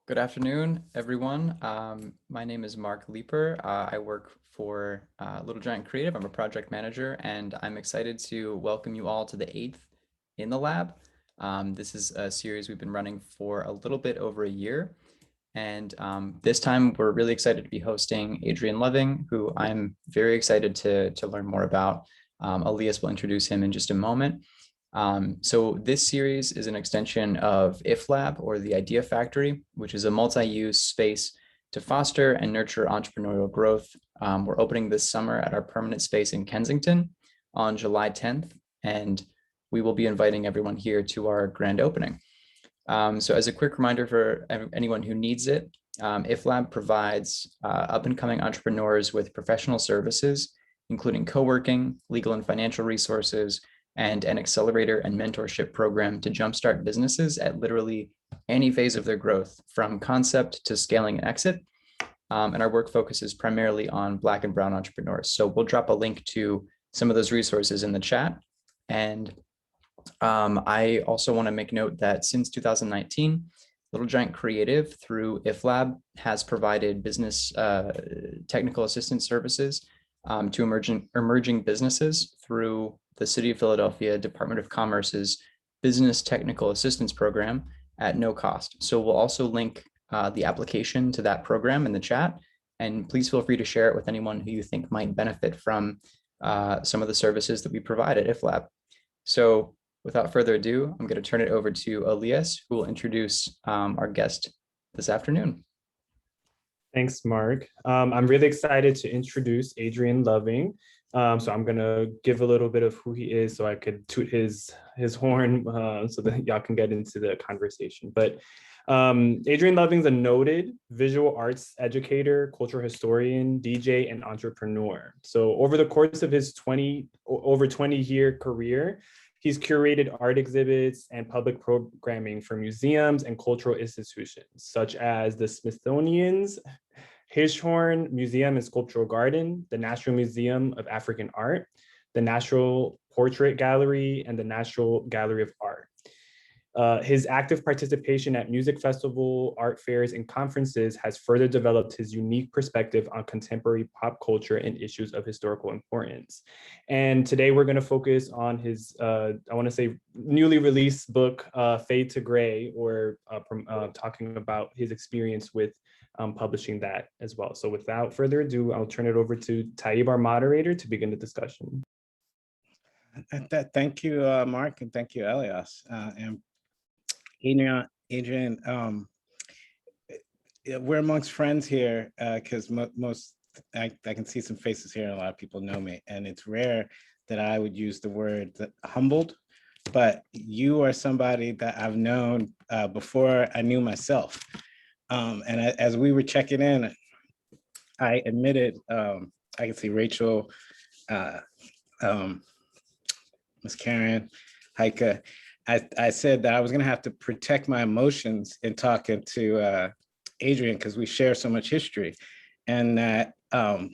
Good afternoon, everyone. My name is Mark Leeper. I work for Little Giant Creative. I'm a project manager, and I'm excited to welcome you all to the 8th in the lab. This is a series we've been running for a little bit over a year. And this time we're really excited to be hosting Adrian Loving, who I'm very excited to learn more about. Elias will introduce him in just a moment. So this series is an extension of IFLab, or the Idea Factory, which is a multi-use space to foster and nurture entrepreneurial growth. We're opening this summer at our permanent space in Kensington on July 10th, and we will be inviting everyone here to our grand opening. So as a quick reminder for anyone who needs it, IFLab provides up-and-coming entrepreneurs with professional services, including co-working, legal and financial resources, and an accelerator and mentorship program to jumpstart businesses at literally any phase of their growth, from concept to scaling and exit. And our work focuses primarily on Black and Brown entrepreneurs. So we'll drop a link to some of those resources in the chat. And I also want to make note that since 2019, Little Giant Creative through IFLab has provided business technical assistance services to emerging businesses through the City of Philadelphia Department of Commerce's Business Technical Assistance Program at no cost. So we'll also link the application to that program in the chat, and please feel free to share it with anyone who you think might benefit from some of the services that we provide at IFLab. So without further ado, I'm going to turn it over to Elias, who will introduce our guest this afternoon. Thanks, Mark. I'm really excited to introduce Adrian Loving. So I'm gonna give a little bit of who he is so I could toot his horn so that y'all can get into the conversation. But Adrian Loving is a noted visual arts educator, cultural historian, DJ, and entrepreneur. So over the course of his over 20-year career, he's curated art exhibits and public programming for museums and cultural institutions, such as the Smithsonian's Hirshhorn Museum and Sculptural Garden, the National Museum of African Art, the National Portrait Gallery, and the National Gallery of Art. His active participation at music festival, art fairs, and conferences has further developed his unique perspective on contemporary pop culture and issues of historical importance. And today we're going to focus on his, I want to say, newly released book, Fade to Gray, or talking about his experience with publishing that as well. So without further ado, I'll turn it over to Taib, our moderator, to begin the discussion. Thank you, Mark, and thank you, Elias. And Adrian, we're amongst friends here because I can see some faces here and a lot of people know me, and it's rare that I would use the word humbled, but you are somebody that I've known before I knew myself. And as we were checking in, I admitted, I can see Rachel, Miss Karen, Heike. I said that I was going to have to protect my emotions in talking to Adrian because we share so much history, and that I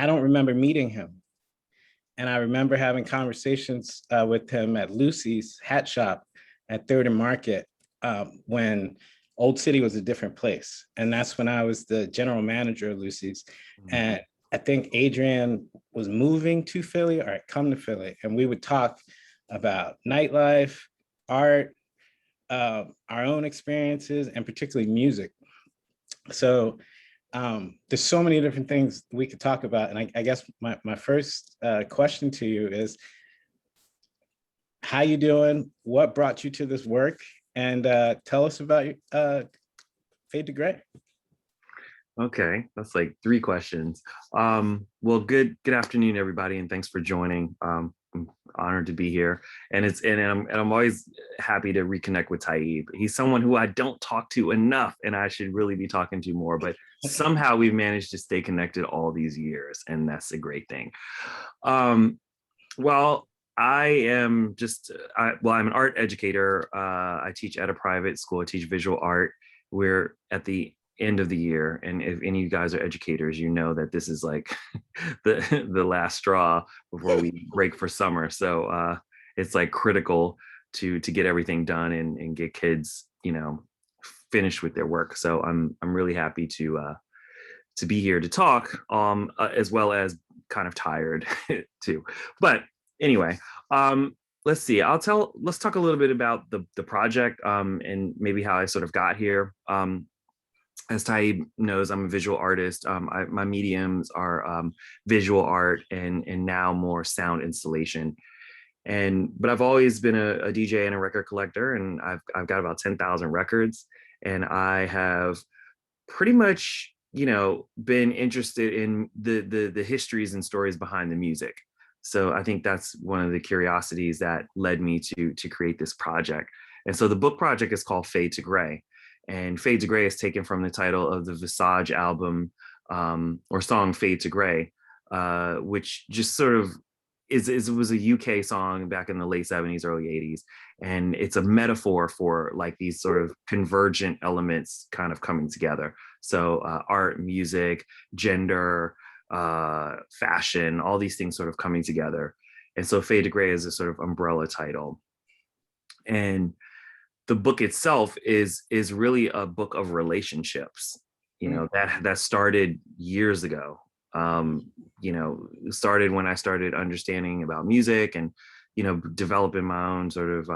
don't remember meeting him. And I remember having conversations with him at Lucy's hat shop at 3rd and Market when Old City was a different place. And that's when I was the general manager of Lucy's. Mm-hmm. And I think Adrian was moving to Philly or had come to Philly, and we would talk about nightlife, art, our own experiences, and particularly music. So there's so many different things we could talk about. And I guess my first question to you is, how you doing? What brought you to this work? And tell us about Fade to Gray. Okay, that's like 3 questions. Well, good afternoon, everybody, and thanks for joining. I'm honored to be here, and I'm always happy to reconnect with Taib. He's someone who I don't talk to enough, and I should really be talking to more. But somehow we've managed to stay connected all these years, and that's a great thing. Well, I am I'm an art educator. I teach at a private school. I teach visual art. We're at the end of the year, and if any of you guys are educators, you know that this is like the last straw before we break for summer. So it's like critical to get everything done and get kids, finished with their work. So I'm really happy to be here to talk, as well as kind of tired too. But anyway, let's see. Let's talk a little bit about the project, and maybe how I sort of got here. As Taib knows, I'm a visual artist. My mediums are visual art and now more sound installation. But I've always been a DJ and a record collector, and I've got about 10,000 records, and I have pretty much, been interested in the histories and stories behind the music. So I think that's one of the curiosities that led me to create this project. And so the book project is called Fade to Gray, and Fade to Gray is taken from the title of the Visage album, or song Fade to Gray, which just sort of was a UK song back in the late 70s, early 80s. And it's a metaphor for like these sort of convergent elements kind of coming together. So art, music, gender, fashion, all these things sort of coming together. And so Fade to Gray is a sort of umbrella title. And the book itself is really a book of relationships, that started years ago. Started when I started understanding about music and, developing my own sort of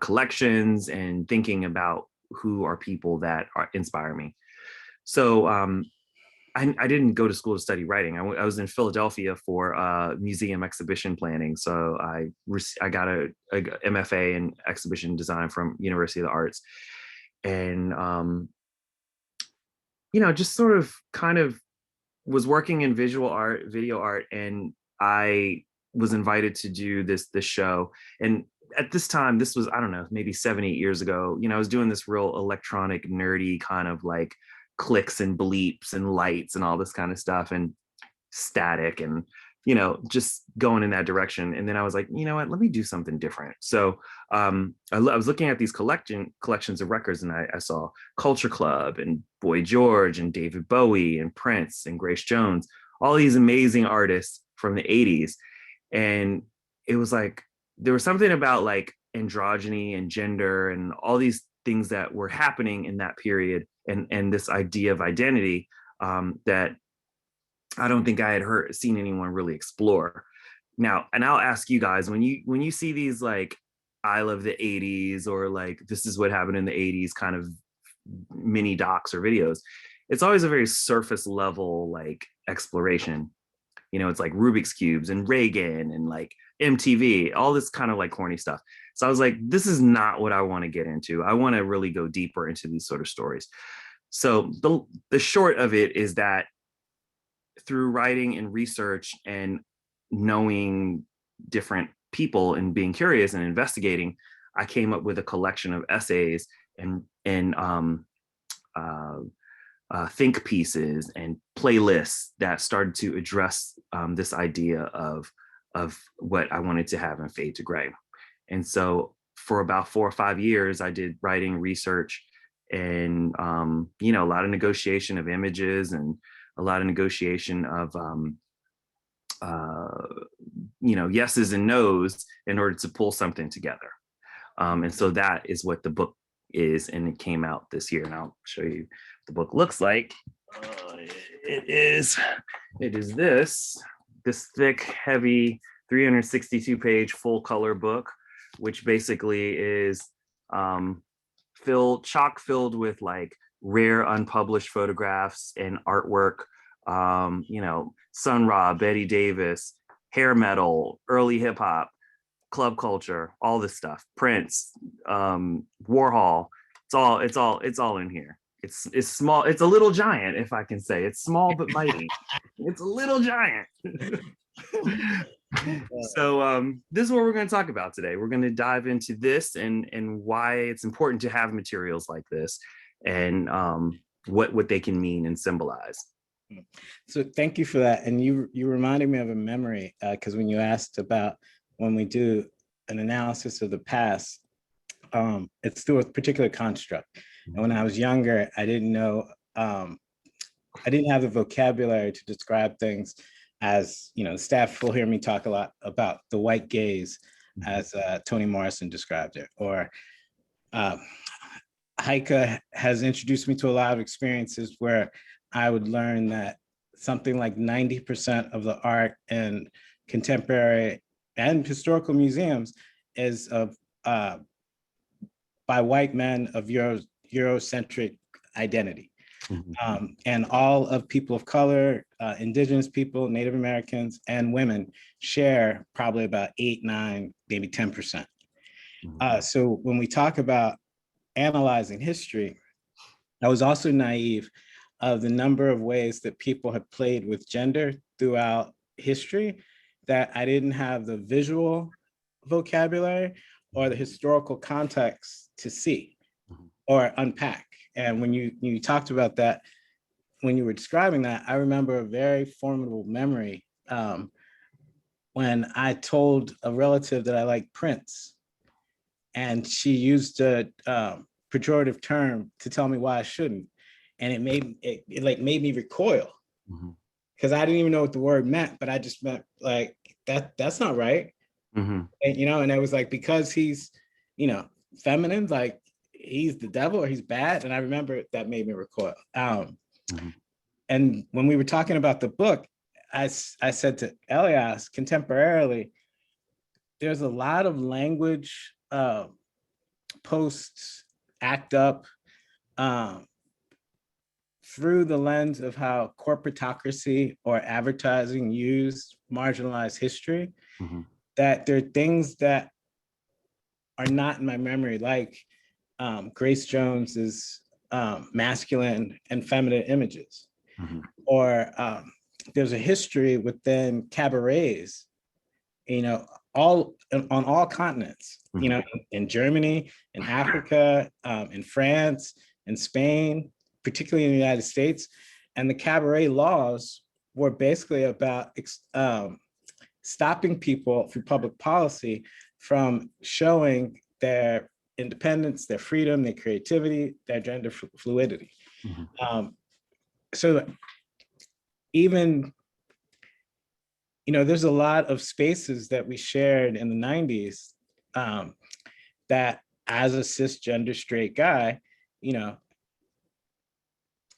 collections and thinking about who are people that inspire me. So I didn't go to school to study writing. I was in Philadelphia for museum exhibition planning. So I got a MFA in exhibition design from University of the Arts. And, just sort of kind of was working in visual art, video art, and I was invited to do this show. And at this time, this was, I don't know, maybe 7, 8 years ago, I was doing this real electronic, nerdy kind of like clicks and bleeps and lights and all this kind of stuff and static and, just going in that direction. And then I was like, you know what, let me do something different. So I was looking at these collections of records, and I saw Culture Club and Boy George and David Bowie and Prince and Grace Jones, all these amazing artists from the 80s. And it was like, there was something about like androgyny and gender and all these things that were happening in that period, and this idea of identity, that I don't think I had seen anyone really explore. Now, and I'll ask you guys, when you see these like I love the 80s or like this is what happened in the 80s kind of mini docs or videos, it's always a very surface level like exploration. It's like Rubik's cubes and Reagan and like MTV, all this kind of like corny stuff. So I was like, this is not what I want to get into. I want to really go deeper into these sort of stories. So the short of it is that through writing and research and knowing different people and being curious and investigating, I came up with a collection of essays and think pieces and playlists that started to address this idea of what I wanted to have in Fade to Gray. And so for about 4 or 5 years, I did writing, research, and a lot of negotiation of images and a lot of negotiation of yeses and nos in order to pull something together. And so that is what the book is, and it came out this year. And I'll show you what the book looks like. It is this thick, heavy 362-page full color book, which basically is chock filled with like rare unpublished photographs and artwork. Sun Ra, Betty Davis, hair metal, early hip hop, club culture, all this stuff. Prince, Warhol. It's all in here. It's small. It's a little giant, if I can say. It's small but mighty. It's a little giant. So this is what we're going to talk about today. We're going to dive into this and why it's important to have materials like this, and what they can mean and symbolize. So thank you for that. And you reminded me of a memory, because when you asked about when we do an analysis of the past, it's through a particular construct. And when I was younger, I didn't know, I didn't have the vocabulary to describe things as, the staff will hear me talk a lot about the white gaze as Toni Morrison described it, or Heike has introduced me to a lot of experiences where I would learn that something like 90% of the art in contemporary and historical museums is of by white men of Eurocentric identity. And all of people of color, indigenous people, Native Americans, and women share probably about 8, 9, maybe 10%. So when we talk about analyzing history, I was also naive of the number of ways that people have played with gender throughout history, that I didn't have the visual vocabulary or the historical context to see or unpack. And when you talked about that, when you were describing that, I remember a very formidable memory when I told a relative that I liked Prince, and she used a pejorative term to tell me why I shouldn't. And it made me recoil, because I didn't even know what the word meant, but I just meant like, that's not right. And, and it was like, because he's, feminine, like he's the devil or he's bad. And I remember that made me recoil. And when we were talking about the book, I said to Elias, contemporarily, there's a lot of language, posts, act up, through the lens of how corporatocracy or advertising use marginalized history, that there are things that are not in my memory, like Grace Jones's masculine and feminine images. Or there's a history within cabarets, on all continents, in Germany, in Africa, in France, in Spain, particularly in the United States. And the cabaret laws were basically about stopping people through public policy from showing their independence, their freedom, their creativity, their gender fluidity. So even, there's a lot of spaces that we shared in the 90s that, as a cisgender straight guy,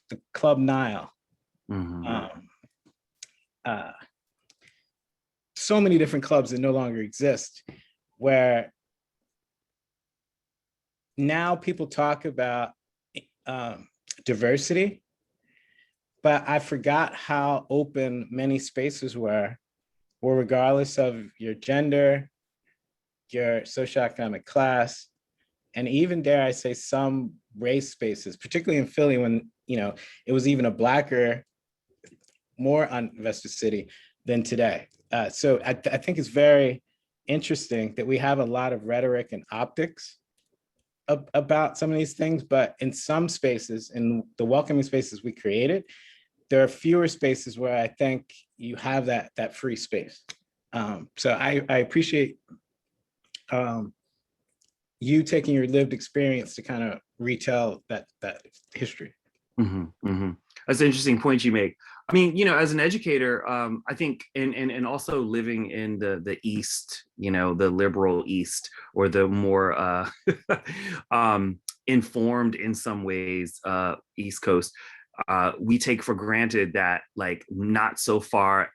the Club Nile, so many different clubs that no longer exist, where now people talk about diversity, but I forgot how open many spaces were regardless of your gender, your socioeconomic class, and even, dare I say, some race spaces, particularly in Philly, when it was even a Blacker, more uninvested city than today. So I think it's very interesting that we have a lot of rhetoric and optics about some of these things, but in some spaces, in the welcoming spaces we created, there are fewer spaces where I think you have that free space. So I appreciate you taking your lived experience to kind of retell that history. That's an interesting point you make. I mean, as an educator, I think, and also living in the East, the liberal East, or the more informed in some ways East Coast, we take for granted that, like, not so far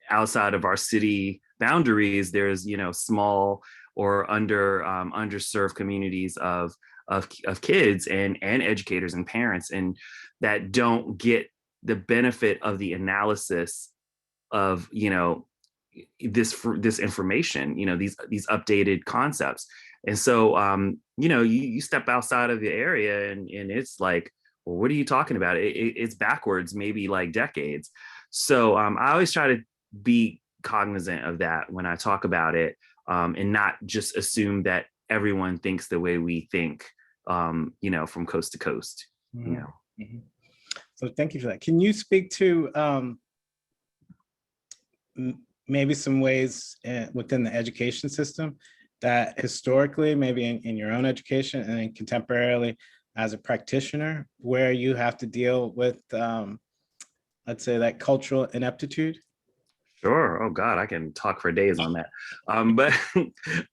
outside of our city boundaries, there's small or underserved communities of kids and educators and parents, and that don't get the benefit of the analysis of this information, these updated concepts. And so you step outside of the area and it's like, well, what are you talking about? It's backwards, maybe like decades. So I always try to be cognizant of that when I talk about it, and not just assume that everyone thinks the way we think, from coast to coast. So thank you for that. Can you speak to maybe some ways within the education system that historically, maybe in your own education and then contemporarily as a practitioner, where you have to deal with, let's say, that cultural ineptitude? Sure. Oh God, I can talk for days on that. But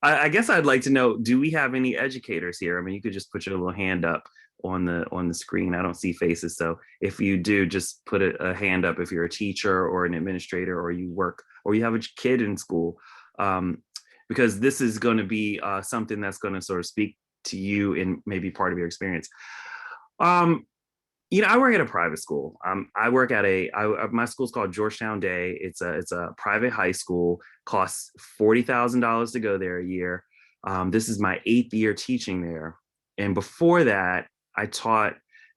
I guess I'd like to know, do we have any educators here? I mean, you could just put your little hand up on the screen. I don't see faces. So if you do, just put a hand up if you're a teacher or an administrator, or you work, or you have a kid in school, because this is going to be something that's going to sort of speak to you in maybe part of your experience. I work at a private school. I work at my school's called Georgetown Day. It's a private high school, costs $40,000 to go there a year. This is my 8th year teaching there. And before that, I taught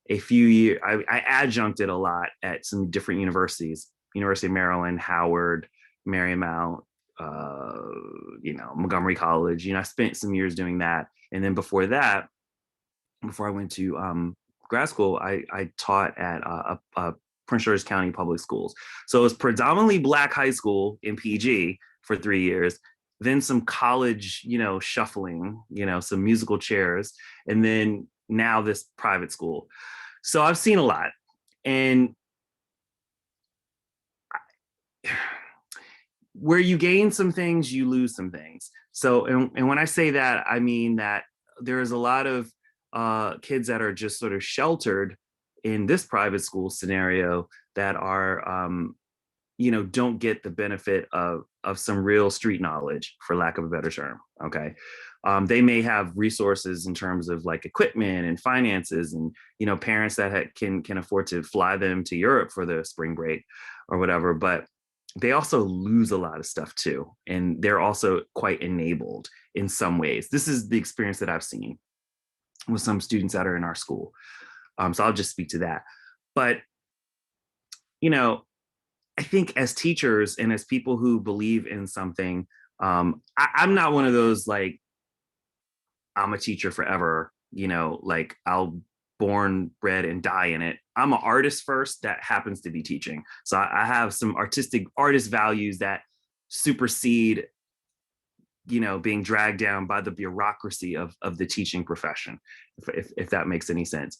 a few years, I adjuncted a lot at some different universities, University of Maryland, Howard, Marymount, Montgomery College. I spent some years doing that. And then before that, before I went to grad school, I taught at Prince George's County Public Schools. So it was predominantly Black high school in PG for 3 years, then some college, shuffling, some musical chairs, and then now this private school. So I've seen a lot. And where you gain some things, you lose some things. So, and when I say that, I mean that there's a lot of kids that are just sort of sheltered in this private school scenario that are, don't get the benefit of some real street knowledge, for lack of a better term. Okay. They may have resources in terms of like equipment and finances, and, parents that can afford to fly them to Europe for the spring break or whatever, but they also lose a lot of stuff too. And they're also quite enabled in some ways. This is the experience that I've seen with some students that are in our school. So I'll just speak to that. But, I think as teachers and as people who believe in something, I'm not one of those, like, I'm a teacher forever, like I'll born, bred, and die in it. I'm an artist first that happens to be teaching. So I have some artist values that supersede, being dragged down by the bureaucracy of the teaching profession, if that makes any sense.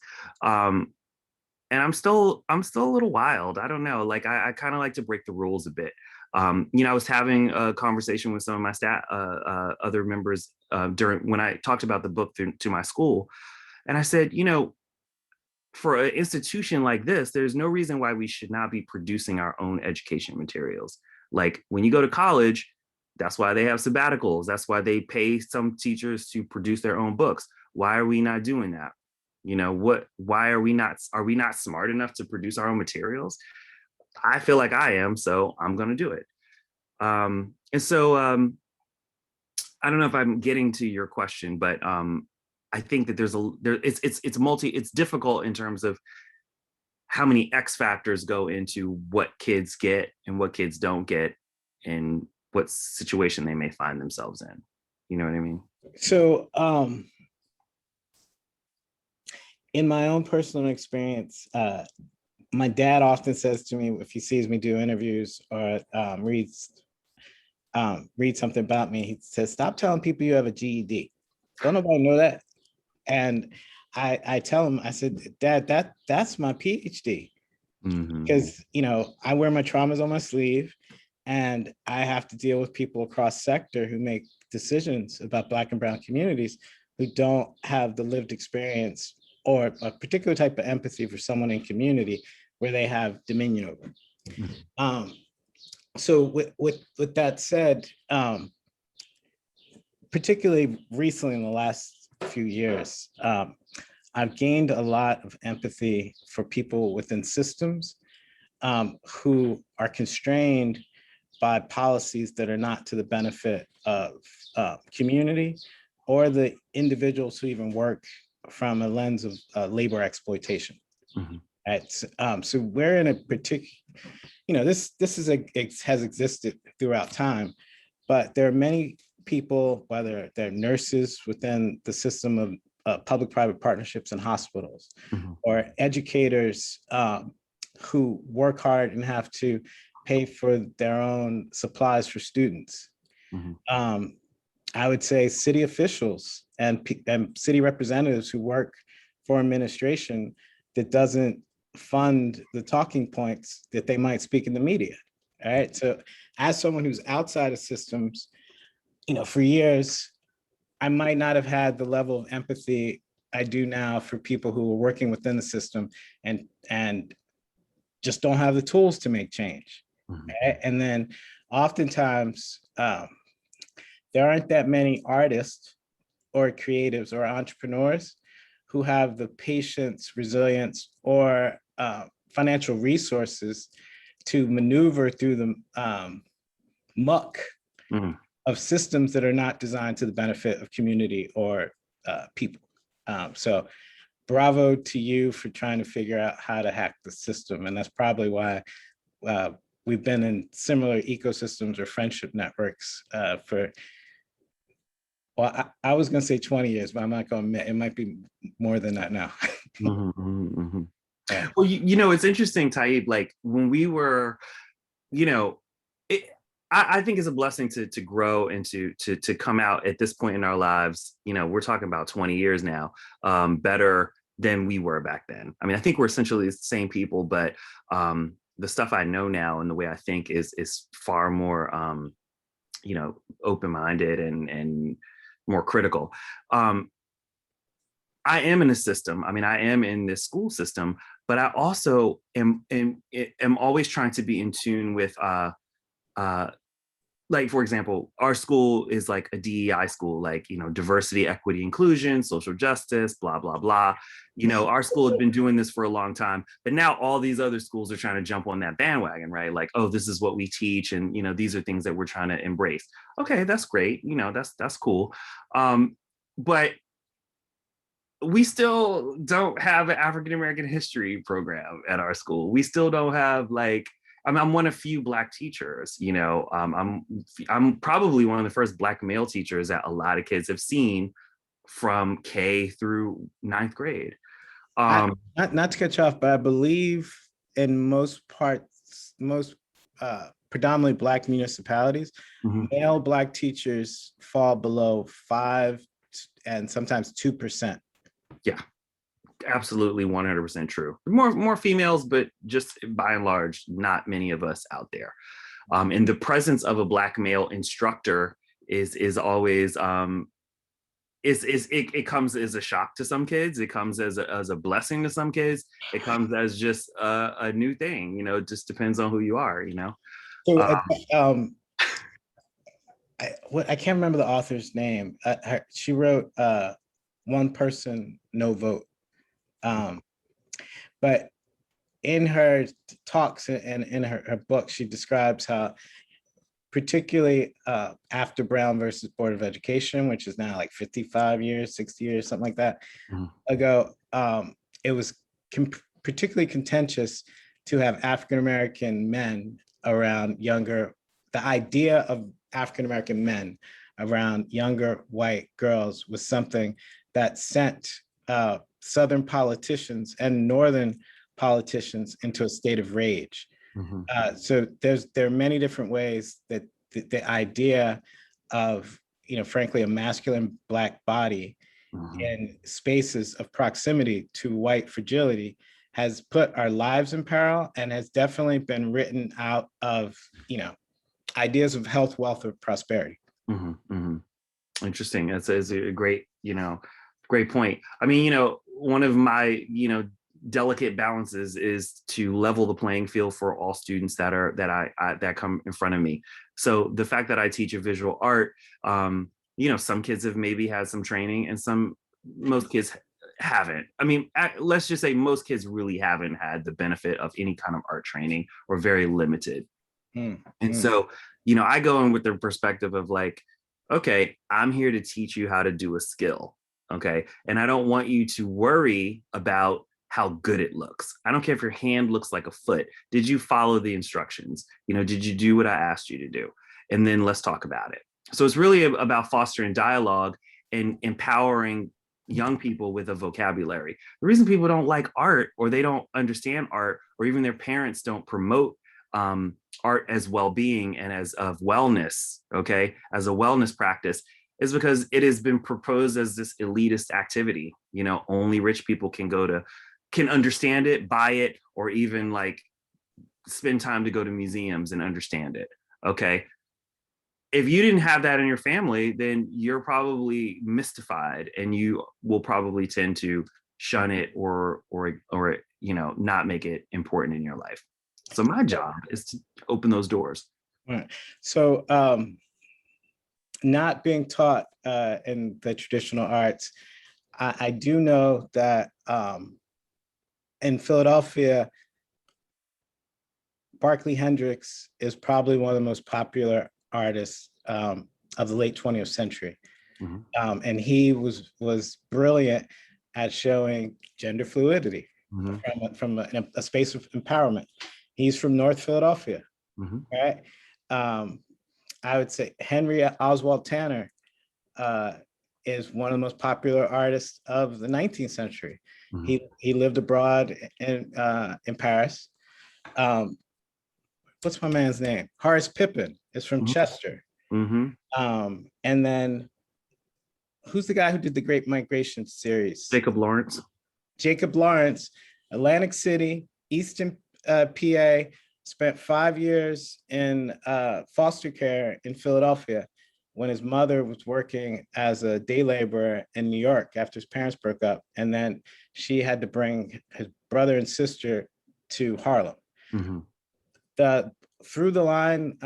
And I'm still a little wild. I don't know. Like I kind of like to break the rules a bit. I was having a conversation with some of my staff, other members when I talked about the book to my school, and I said, for an institution like this, there's no reason why we should not be producing our own education materials. Like when you go to college, that's why they have sabbaticals. That's why they pay some teachers to produce their own books. Why are we not doing that? Why are we not smart enough to produce our own materials? I feel like I am, so I'm going to do it. And so I don't know if I'm getting to your question, but I think that it's difficult in terms of how many X factors go into what kids get and what kids don't get and what situation they may find themselves in. You know what I mean? So in my own personal experience, my dad often says to me, if he sees me do interviews or reads something about me, he says, "Stop telling people you have a GED. Don't nobody know that." And I tell him, I said, "Dad, that's my PhD." Mm-hmm. Because, I wear my traumas on my sleeve, and I have to deal with people across sector who make decisions about Black and Brown communities who don't have the lived experience or a particular type of empathy for someone in community where they have dominion over. Mm-hmm. So with that said, particularly recently in the last few years, I've gained a lot of empathy for people within systems who are constrained by policies that are not to the benefit of community or the individuals who even work from a lens of labor exploitation. Mm-hmm. Right? So we're in a particular, this has existed throughout time, but there are many people, whether they're nurses within the system of public-private partnerships and hospitals, Mm-hmm. or educators who work hard and have to pay for their own supplies for students. Mm-hmm. I would say city officials and city representatives who work for administration that doesn't fund the talking points that they might speak in the media. All right. So as someone who's outside of systems, for years, I might not have had the level of empathy I do now for people who are working within the system and just don't have the tools to make change. Mhm. Right? And then oftentimes there aren't that many artists or creatives or entrepreneurs who have the patience, resilience, or financial resources to maneuver through the muck Mhm. of systems that are not designed to the benefit of community or people. So bravo to you for trying to figure out how to hack the system. And that's probably why we've been in similar ecosystems or friendship networks for, well, I was going to say 20 years, but I'm not going to, it might be more than that now. Mhm, mhm, mhm. Yeah. Well, it's interesting, Taib, like when we were, you know, it, I think it's a blessing to grow and to come out at this point in our lives. We're talking about 20 years now, better than we were back then. I mean, I think we're essentially the same people, but the stuff I know now and the way I think is far more, open-minded and more critical. I am in a system. I mean, I am in this school system, but I also am always trying to be in tune with like, for example, our school is like a DEI school, like, diversity, equity, inclusion, social justice, blah, blah, blah. Our school had been doing this for a long time, but now all these other schools are trying to jump on that bandwagon, right? Like, oh, this is what we teach. And, these are things that we're trying to embrace. Okay, that's great. That's cool. But we still don't have an African-American history program at our school. We still don't have I'm one of few Black teachers, I'm probably one of the first Black male teachers that a lot of kids have seen from K through ninth grade. Not to cut you off, but I believe in most parts, most predominantly Black municipalities, male Black teachers fall below 5 and sometimes 2%. Yeah, absolutely 100% true. More females, but just by and large, not many of us out there. And the presence of a Black male instructor is always it comes as a shock to some kids. It comes as a blessing to some kids. It comes as just a new thing. It just depends on who you are. So I can't remember the author's name. She wrote One Person, No Vote. But in her talks and in her book, she describes how, particularly after Brown versus Board of Education, which is now like 55 years, 60 years, something like that ago, it was particularly contentious to have African-American men around the idea of African-American men around younger white girls was something that sent Southern politicians and Northern politicians into a state of rage. So there are many different ways that the idea of, frankly, a masculine Black body in spaces of proximity to white fragility has put our lives in peril and has definitely been written out of, ideas of health, wealth, or prosperity. Interesting. That's a great, great point. I mean, one of my, delicate balances is to level the playing field for all students that come in front of me. So the fact that I teach a visual art, some kids have maybe had some training and most kids haven't. I mean, let's just say most kids really haven't had the benefit of any kind of art training or very limited. And so, I go in with the perspective of like, okay, I'm here to teach you how to do a skill. Okay. And I don't want you to worry about how good it looks. I don't care if your hand looks like a foot. Did you follow the instructions? Did you do what I asked you to do? And then let's talk about it. So it's really about fostering dialogue and empowering young people with a vocabulary. The reason people don't like art or they don't understand art or even their parents don't promote art as well-being and as of wellness, okay, as a wellness practice is because it has been proposed as this elitist activity. Only rich people can understand it, buy it, or even like spend time to go to museums and understand it. Okay. if you didn't have that in your family, then you're probably mystified, and you will probably tend to shun it or not make it important in your life. So my job is to open those doors. Right. So not being taught in the traditional arts, I do know that in Philadelphia, Barkley Hendricks is probably one of the most popular artists of the late 20th century. Mm-hmm. And he was brilliant at showing gender fluidity from a space of empowerment. He's from North Philadelphia, Mm-hmm. right? I would say Henry Oswald Tanner is one of the most popular artists of the 19th century. Mm-hmm. He lived abroad in Paris. What's my man's name? Horace Pippin is from Mm-hmm. Chester. Mm-hmm. And then who's the guy who did the Great Migration series? Jacob Lawrence. Jacob Lawrence, Atlantic City, Eastern PA, spent 5 years in foster care in Philadelphia when his mother was working as a day laborer in New York after his parents broke up. And then she had to bring his brother and sister to Harlem. Mm-hmm. The through the line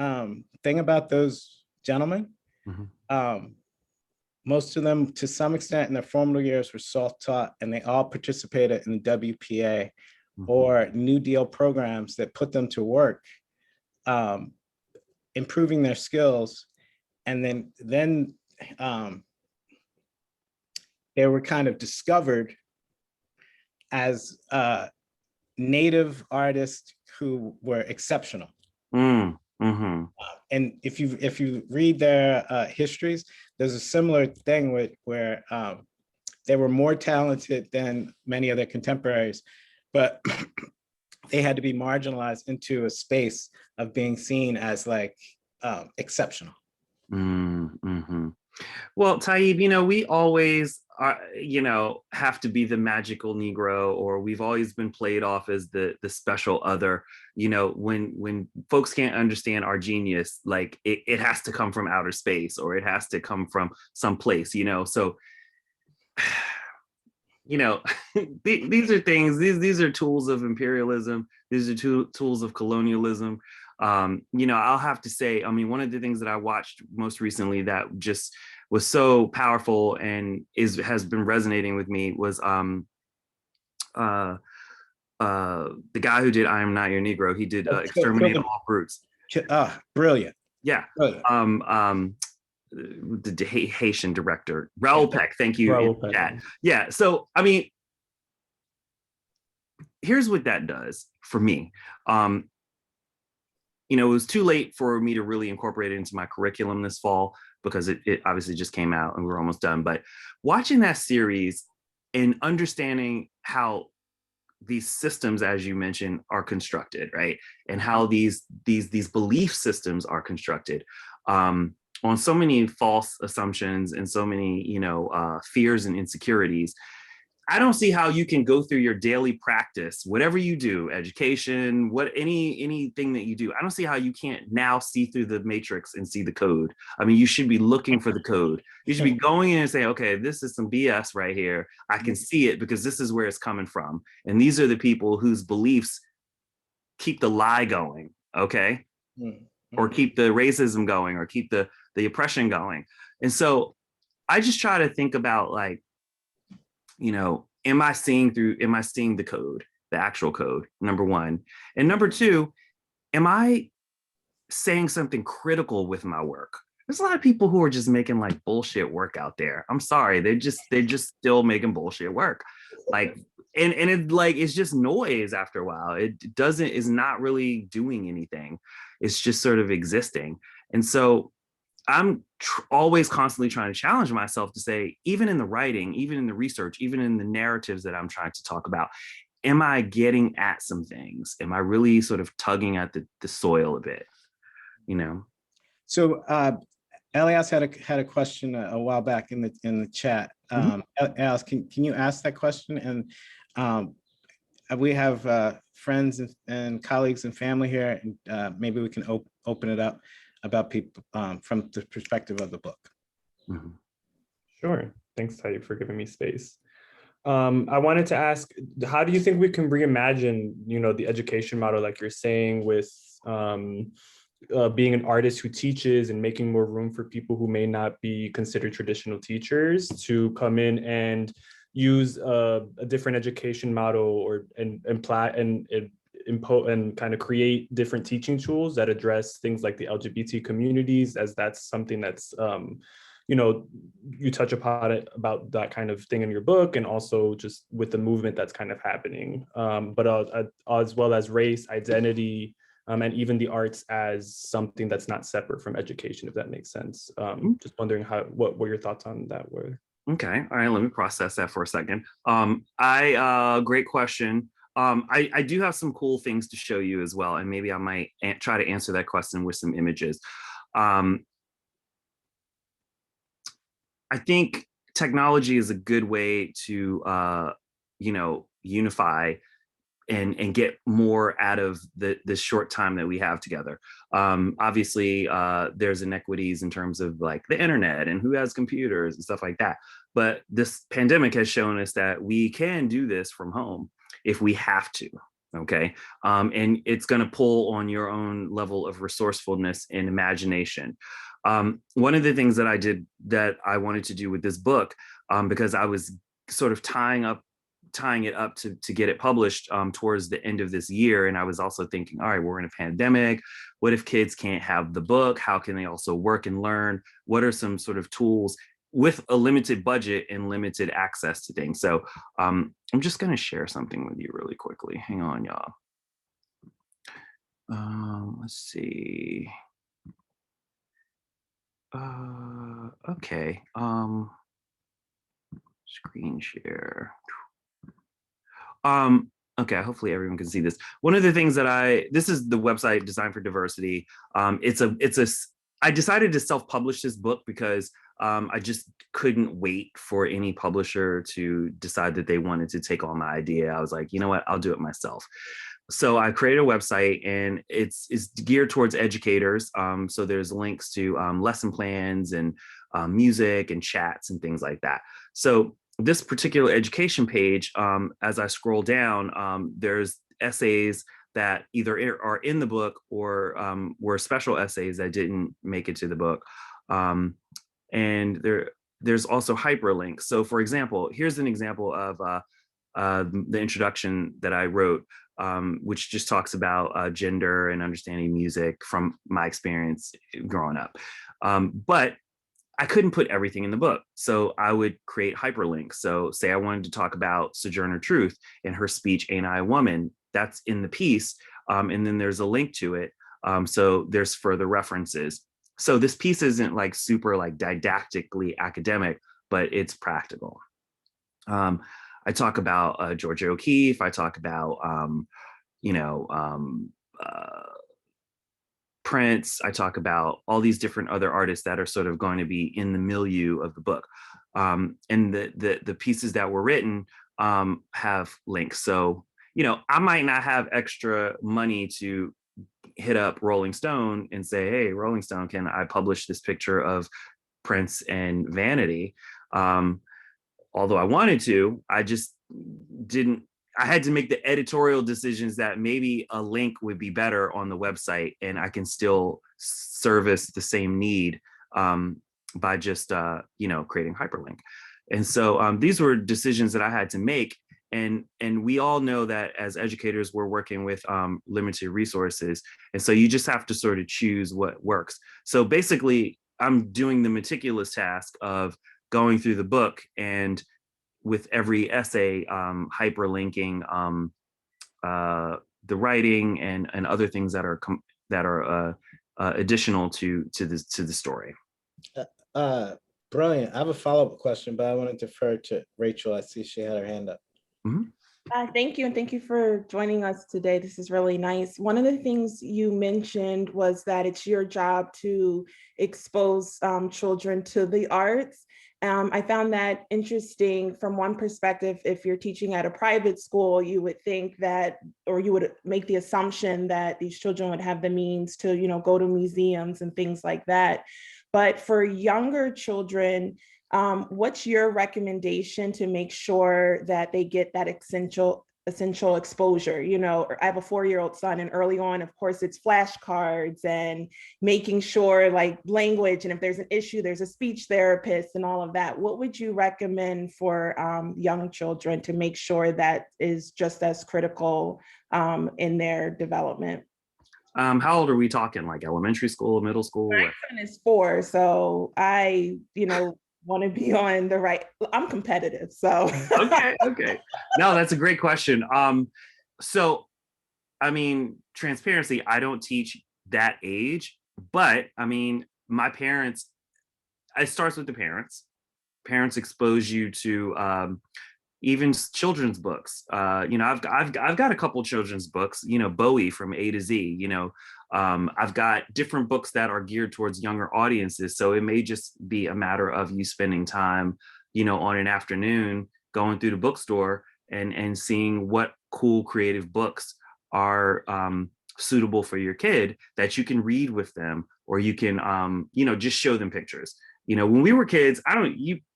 thing about those gentlemen, Mm-hmm. Most of them, to some extent, in their formative years were self-taught, and they all participated in the WPA or New Deal programs that put them to work, improving their skills. And then they were kind of discovered as native artists who were exceptional. Mm-hmm. And if you read their histories, there's a similar thing where they were more talented than many of their contemporaries, but they had to be marginalized into a space of being seen as like exceptional. Mm-hmm. Well, Taib, we always have to be the magical Negro, or we've always been played off as the special other. When folks can't understand our genius, like it has to come from outer space, or it has to come from someplace, so these are things, these are tools of imperialism. These are tools of colonialism. I'll have to say, one of the things that I watched most recently that just was so powerful and has been resonating with me was the guy who did I Am Not Your Negro. He did Exterminate All Brutes. Brilliant. Yeah. Brilliant. The Haitian director, Raoul Peck. Thank you. Raoul Peck. Yeah. Yeah. So, here's what that does for me. It was too late for me to really incorporate it into my curriculum this fall because it obviously just came out and we were almost done. But watching that series and understanding how these systems, as you mentioned, are constructed, right? And how these belief systems are constructed on so many false assumptions and so many, fears and insecurities. I don't see how you can go through your daily practice, whatever you do, education, anything that you do. I don't see how you can't now see through the matrix and see the code. You should be looking for the code. You should be going in and saying, okay, this is some BS right here. I can see it because this is where it's coming from. And these are the people whose beliefs keep the lie going, okay? Or keep the racism going, or keep the oppression going. And so I just try to think about, like, am I seeing the code, the actual code, number one? And number two, am I saying something critical with my work? There's a lot of people who are just making like bullshit work out there. I'm sorry. They're just still making bullshit work. Like, and it's just noise after a while. Is not really doing anything. It's just sort of existing. And so I'm always constantly trying to challenge myself to say, even in the writing, even in the research, even in the narratives that I'm trying to talk about, am I getting at some things? Am I really sort of tugging at the soil a bit? So Elias had a question a while back in the chat. Elias, can you ask that question? And we have friends and colleagues and family here, and maybe we can open it up. about people from the perspective of the book. Mhm. Sure. Thanks, Tayyip, for giving me space. I wanted to ask, how do you think we can reimagine, the education model, like you're saying, with being an artist who teaches and making more room for people who may not be considered traditional teachers to come in and use a different education model or and impose and kind of create different teaching tools that address things like the LGBT communities, as that's something that's you touch upon it about that kind of thing in your book, and also just with the movement that's kind of happening, but as well as race, identity, and even the arts as something that's not separate from education, if that makes sense. Just wondering what your thoughts on that were. Okay, all right, let me process that for a second. Great question. I do have some cool things to show you as well, and maybe I might try to answer that question with some images. I think technology is a good way to, unify and get more out of this short time that we have together. Obviously, there's inequities in terms of like the internet and who has computers and stuff like that. But this pandemic has shown us that we can do this from home if we have to. Okay. And it's going to pull on your own level of resourcefulness and imagination. One of the things that I did that I wanted to do with this book, because I was sort of tying it up to get it published towards the end of this year. And I was also thinking, all right, we're in a pandemic. What if kids can't have the book? How can they also work and learn? What are some sort of tools with a limited budget and limited access to things? So I'm just going to share something with you really quickly. Hang on, y'all. Let's see. Okay. Screen share. Okay, hopefully everyone can see this. One of the things that this is the website Design for Diversity. I decided to self-publish this book because I just couldn't wait for any publisher to decide that they wanted to take on my idea. I was like, you know what, I'll do it myself. So I created a website, and it's geared towards educators. So there's links to lesson plans and music and chats and things like that. So this particular education page, as I scroll down, there's essays that either are in the book or were special essays that didn't make it to the book. And there's also hyperlinks. So for example, here's an example of the introduction that I wrote, which just talks about gender and understanding music from my experience growing up. But I couldn't put everything in the book. So I would create hyperlinks. So say I wanted to talk about Sojourner Truth and her speech, Ain't I a Woman? That's in the piece. And then there's a link to it. So there's further references. So this piece isn't like super like didactically academic, but it's practical. I talk about Georgia O'Keeffe. I talk about, Prince. I talk about all these different other artists that are sort of going to be in the milieu of the book. And the pieces that were written have links. So, I might not have extra money to hit up Rolling Stone and say, hey, Rolling Stone, can I publish this picture of Prince and Vanity? Although I wanted to, I just didn't. I had to make the editorial decisions that maybe a link would be better on the website, and I can still service the same need by just creating hyperlink. And so these were decisions that I had to make. And we all know that as educators, we're working with limited resources. And so you just have to sort of choose what works. So basically, I'm doing the meticulous task of going through the book and with every essay, hyperlinking the writing and other things that are additional to the story. Brilliant. I have a follow-up question, but I want to defer to Rachel. I see she had her hand up. Mm-hmm. Thank you, and thank you for joining us today. This is really nice. One of the things you mentioned was that it's your job to expose children to the arts. I found that interesting from one perspective. If you're teaching at a private school, you would think that, or you would make the assumption that these children would have the means to, go to museums and things like that. But for younger children, what's your recommendation to make sure that they get that essential exposure? I have a 4-year-old son, and early on, of course, it's flashcards and making sure, like, language, and if there's an issue, there's a speech therapist and all of that. What would you recommend for young children to make sure that is just as critical in their development? How old are we talking? Like elementary school, middle school? My son is 4, so I, want to be on the right. I'm competitive, so. Okay. No, that's a great question. So, I mean, transparency, I don't teach that age, but I mean, my parents, it starts with the parents. Parents expose you to even children's books. I've got a couple children's books, Bowie from A to Z, I've got different books that are geared towards younger audiences. So it may just be a matter of you spending time, on an afternoon going through the bookstore and seeing what cool creative books are suitable for your kid that you can read with them, or you can, just show them pictures. When we were kids,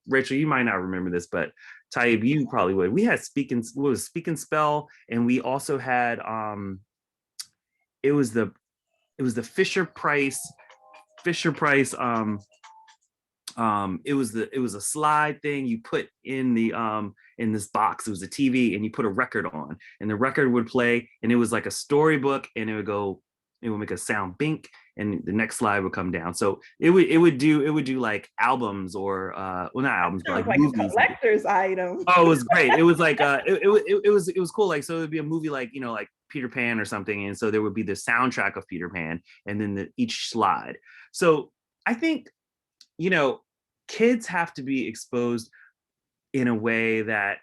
Rachel, you might not remember this, but Taib, you probably would. We had Speak and Spell, and we also had it was the Fisher Price it was a slide thing you put in the in this box. It was a TV, and you put a record on, and the record would play, and it was like a storybook, and it would make a sound bink, and the next slide would come down. So it would do like albums, or well, not albums, but like movies. A collector's item. Oh, it was great. It was like it was cool. Like, so it would be a movie like, like Peter Pan or something, and so there would be the soundtrack of Peter Pan, and then each slide. So I think, kids have to be exposed in a way that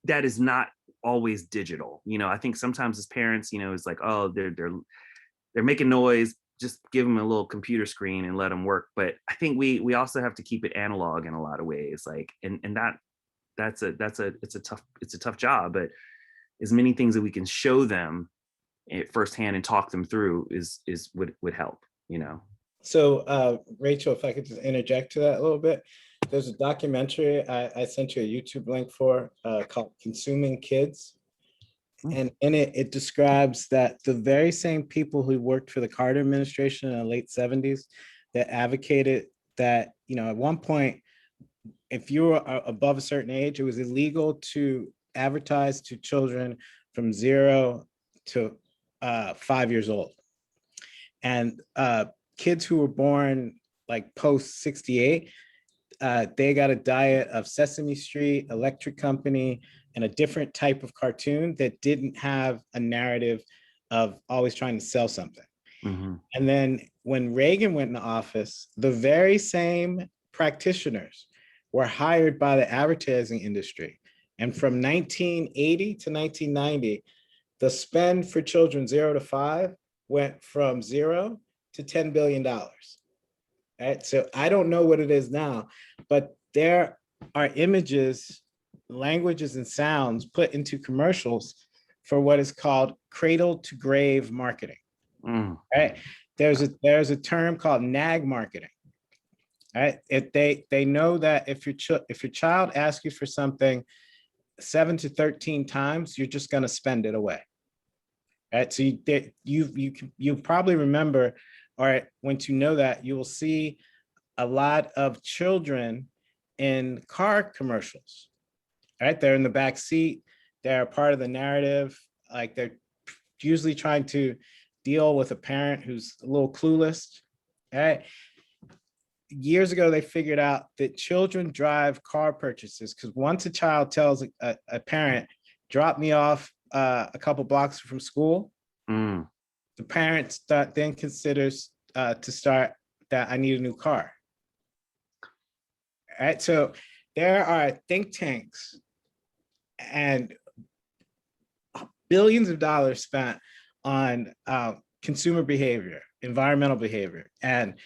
is not always digital. I think sometimes as parents, it's like, oh, they're making noise, just give them a little computer screen and let them work. But I think we also have to keep it analog in a lot of ways. Like, and it's a tough job, but as many things that we can show them firsthand and talk them through would help, So Rachel, if I could just interject to that a little bit. There's a documentary I sent you a YouTube link for called Consuming Kids. And in it describes that the very same people who worked for the Carter administration in the late 70s that advocated that, at one point, if you were above a certain age, it was illegal to advertise to children from 0 to 5 years old. And kids who were born like post 68, they got a diet of Sesame Street, Electric Company, and a different type of cartoon that didn't have a narrative of always trying to sell something. Mm-hmm. And then when Reagan went into office, the very same practitioners were hired by the advertising industry. And from 1980 to 1990, the spend for children 0 to 5 went from 0 to $10 billion. Right? So I don't know what it is now, but there are images, languages, and sounds put into commercials for what is called cradle to grave marketing. Right? There's a term called nag marketing. Right? If they know that if your child asks you for something 7 to 13 times, you're just going to spend it away. Right? So you probably remember, or once you know that, you will see a lot of children in car commercials. Right? They're in the back seat. They're part of the narrative. Like, they're usually trying to deal with a parent who's a little clueless. Right? Years ago, they figured out that children drive car purchases because once a child tells a parent, drop me off a couple blocks from school, the parent then considers to start that I need a new car. All right, so there are think tanks and billions of dollars spent on consumer behavior, environmental behavior, and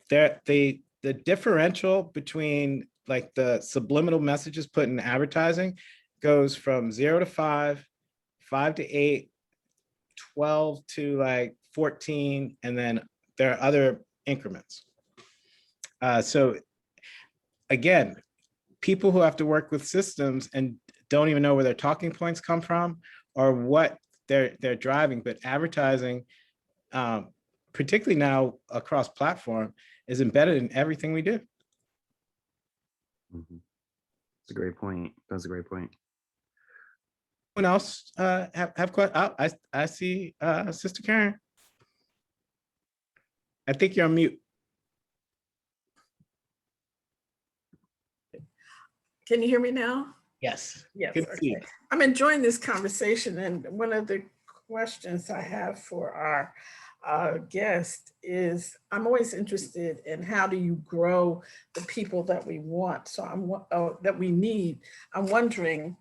they the differential between like the subliminal messages put in advertising goes from 0 to 5, 5 to 8, 12 to like 14, and then there are other increments. So again, people who have to work with systems and don't even know where their talking points come from or what they're driving, but advertising, particularly now across platform, is embedded in everything we do. That's a great point. That's a great point. Anyone else have questions? Oh, I see Sister Karen. I think you're on mute. Can you hear me now? Yes. Yes. Good to see you. Okay. I'm enjoying this conversation, and one of the questions I have for our guest is, I'm always interested in how do you grow the people that we want, that we need. I'm wondering,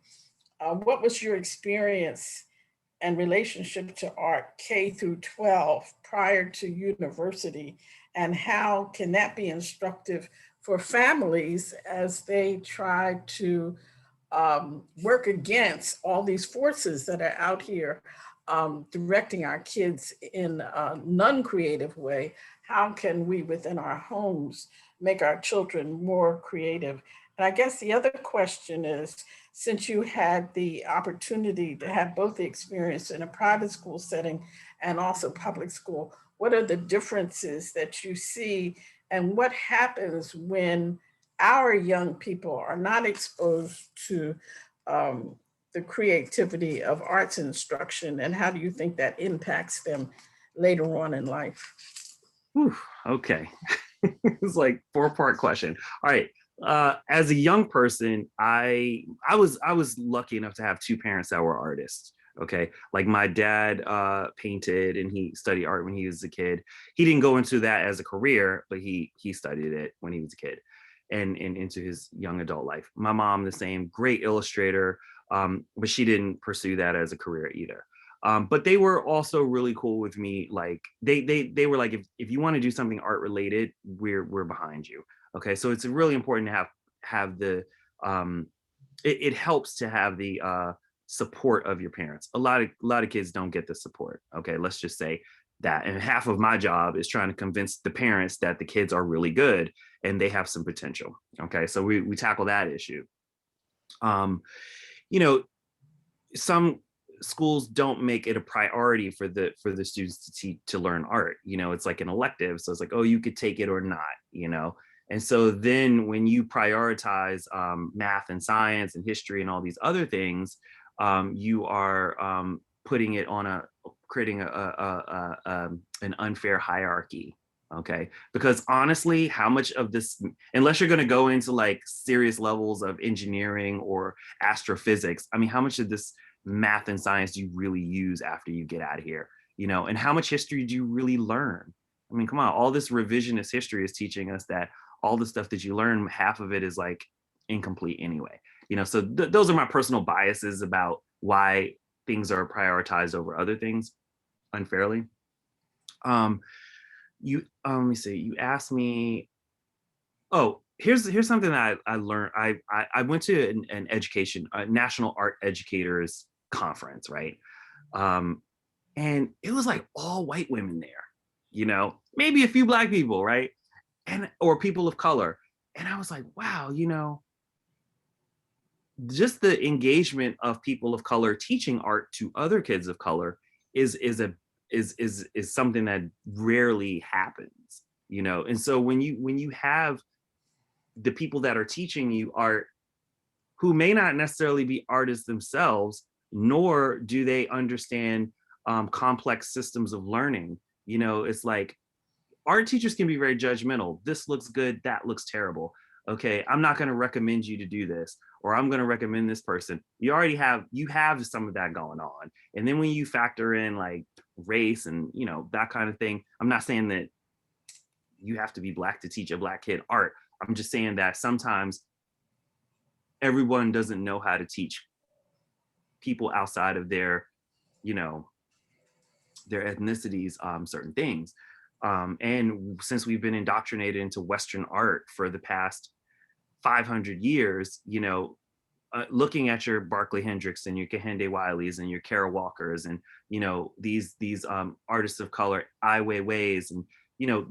what was your experience and relationship to art K through 12 prior to university, and how can that be instructive for families as they try to work against all these forces that are out here directing our kids in a non-creative way? How can we within our homes make our children more creative? And I guess the other question is, since you had the opportunity to have both the experience in a private school setting and also public school, what are the differences that you see, and what happens when our young people are not exposed to the creativity of arts instruction, and how do you think that impacts them later on in life? Whew, okay. It's like 4-part question. All right. As a young person, I was lucky enough to have 2 parents that were artists. Okay. Like my dad painted and he studied art when he was a kid. He didn't go into that as a career, but he studied it when he was a kid and into his young adult life. My mom, the same, great illustrator, but she didn't pursue that as a career either. But they were also really cool with me. Like they were like, if you want to do something art related, we're behind you. Okay, so it's really important to have the it helps to have the support of your parents. A lot of kids don't get the support. Okay, let's just say that. And half of my job is trying to convince the parents that the kids are really good and they have some potential. Okay, so we tackle that issue. You know, some schools don't make it a priority for the students to learn art. You know, it's like an elective, so it's like, oh, you could take it or not. You know. And so then when you prioritize math and science and history and all these other things, you are putting it on creating an unfair hierarchy. Okay. Because honestly, how much of this, unless you're going to go into like serious levels of engineering or astrophysics, I mean, how much of this math and science do you really use after you get out of here? You know, and how much history do you really learn? I mean, come on, all this revisionist history is teaching us that all the stuff that you learn, half of it is like incomplete anyway. You know, so those are my personal biases about why things are prioritized over other things unfairly. Let me see, you asked me, oh, here's something that I learned. I went to an education, a national art educators conference, right? And it was like all white women there, you know, maybe a few Black people, right? Or people of color. And I was like, wow, you know, just the engagement of people of color teaching art to other kids of color is something that rarely happens, you know. And so when you have the people that are teaching you art who may not necessarily be artists themselves, nor do they understand complex systems of learning, you know, it's like art teachers can be very judgmental. This looks good, that looks terrible. Okay, I'm not going to recommend you to do this, or I'm going to recommend this person. You have some of that going on. And then when you factor in like race and, you know, that kind of thing, I'm not saying that you have to be Black to teach a Black kid art. I'm just saying that sometimes everyone doesn't know how to teach people outside of their, you know, their ethnicities certain things. And since we've been indoctrinated into Western art for the past 500 years, looking at your Barclay Hendricks and your Kehinde Wileys and your Kara Walkers and these artists of color, Ai Weiweis, and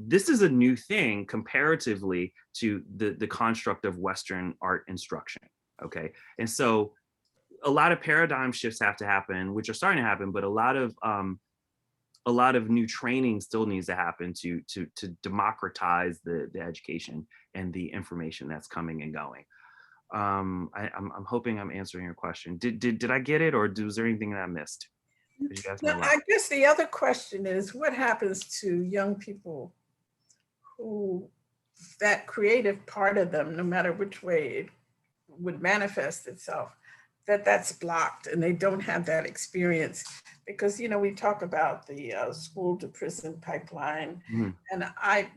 this is a new thing comparatively to the construct of Western art instruction. Okay, and so a lot of paradigm shifts have to happen, which are starting to happen, but a lot of new training still needs to happen to democratize the education and the information that's coming and going. I'm hoping I'm answering your question. Did I get it, or was there anything that I missed? You guys Now, know I guess the other question is, what happens to young people who that creative part of them, no matter which way it would manifest itself, that's blocked and they don't have that experience? Because, we talk about the school to prison pipeline. And I've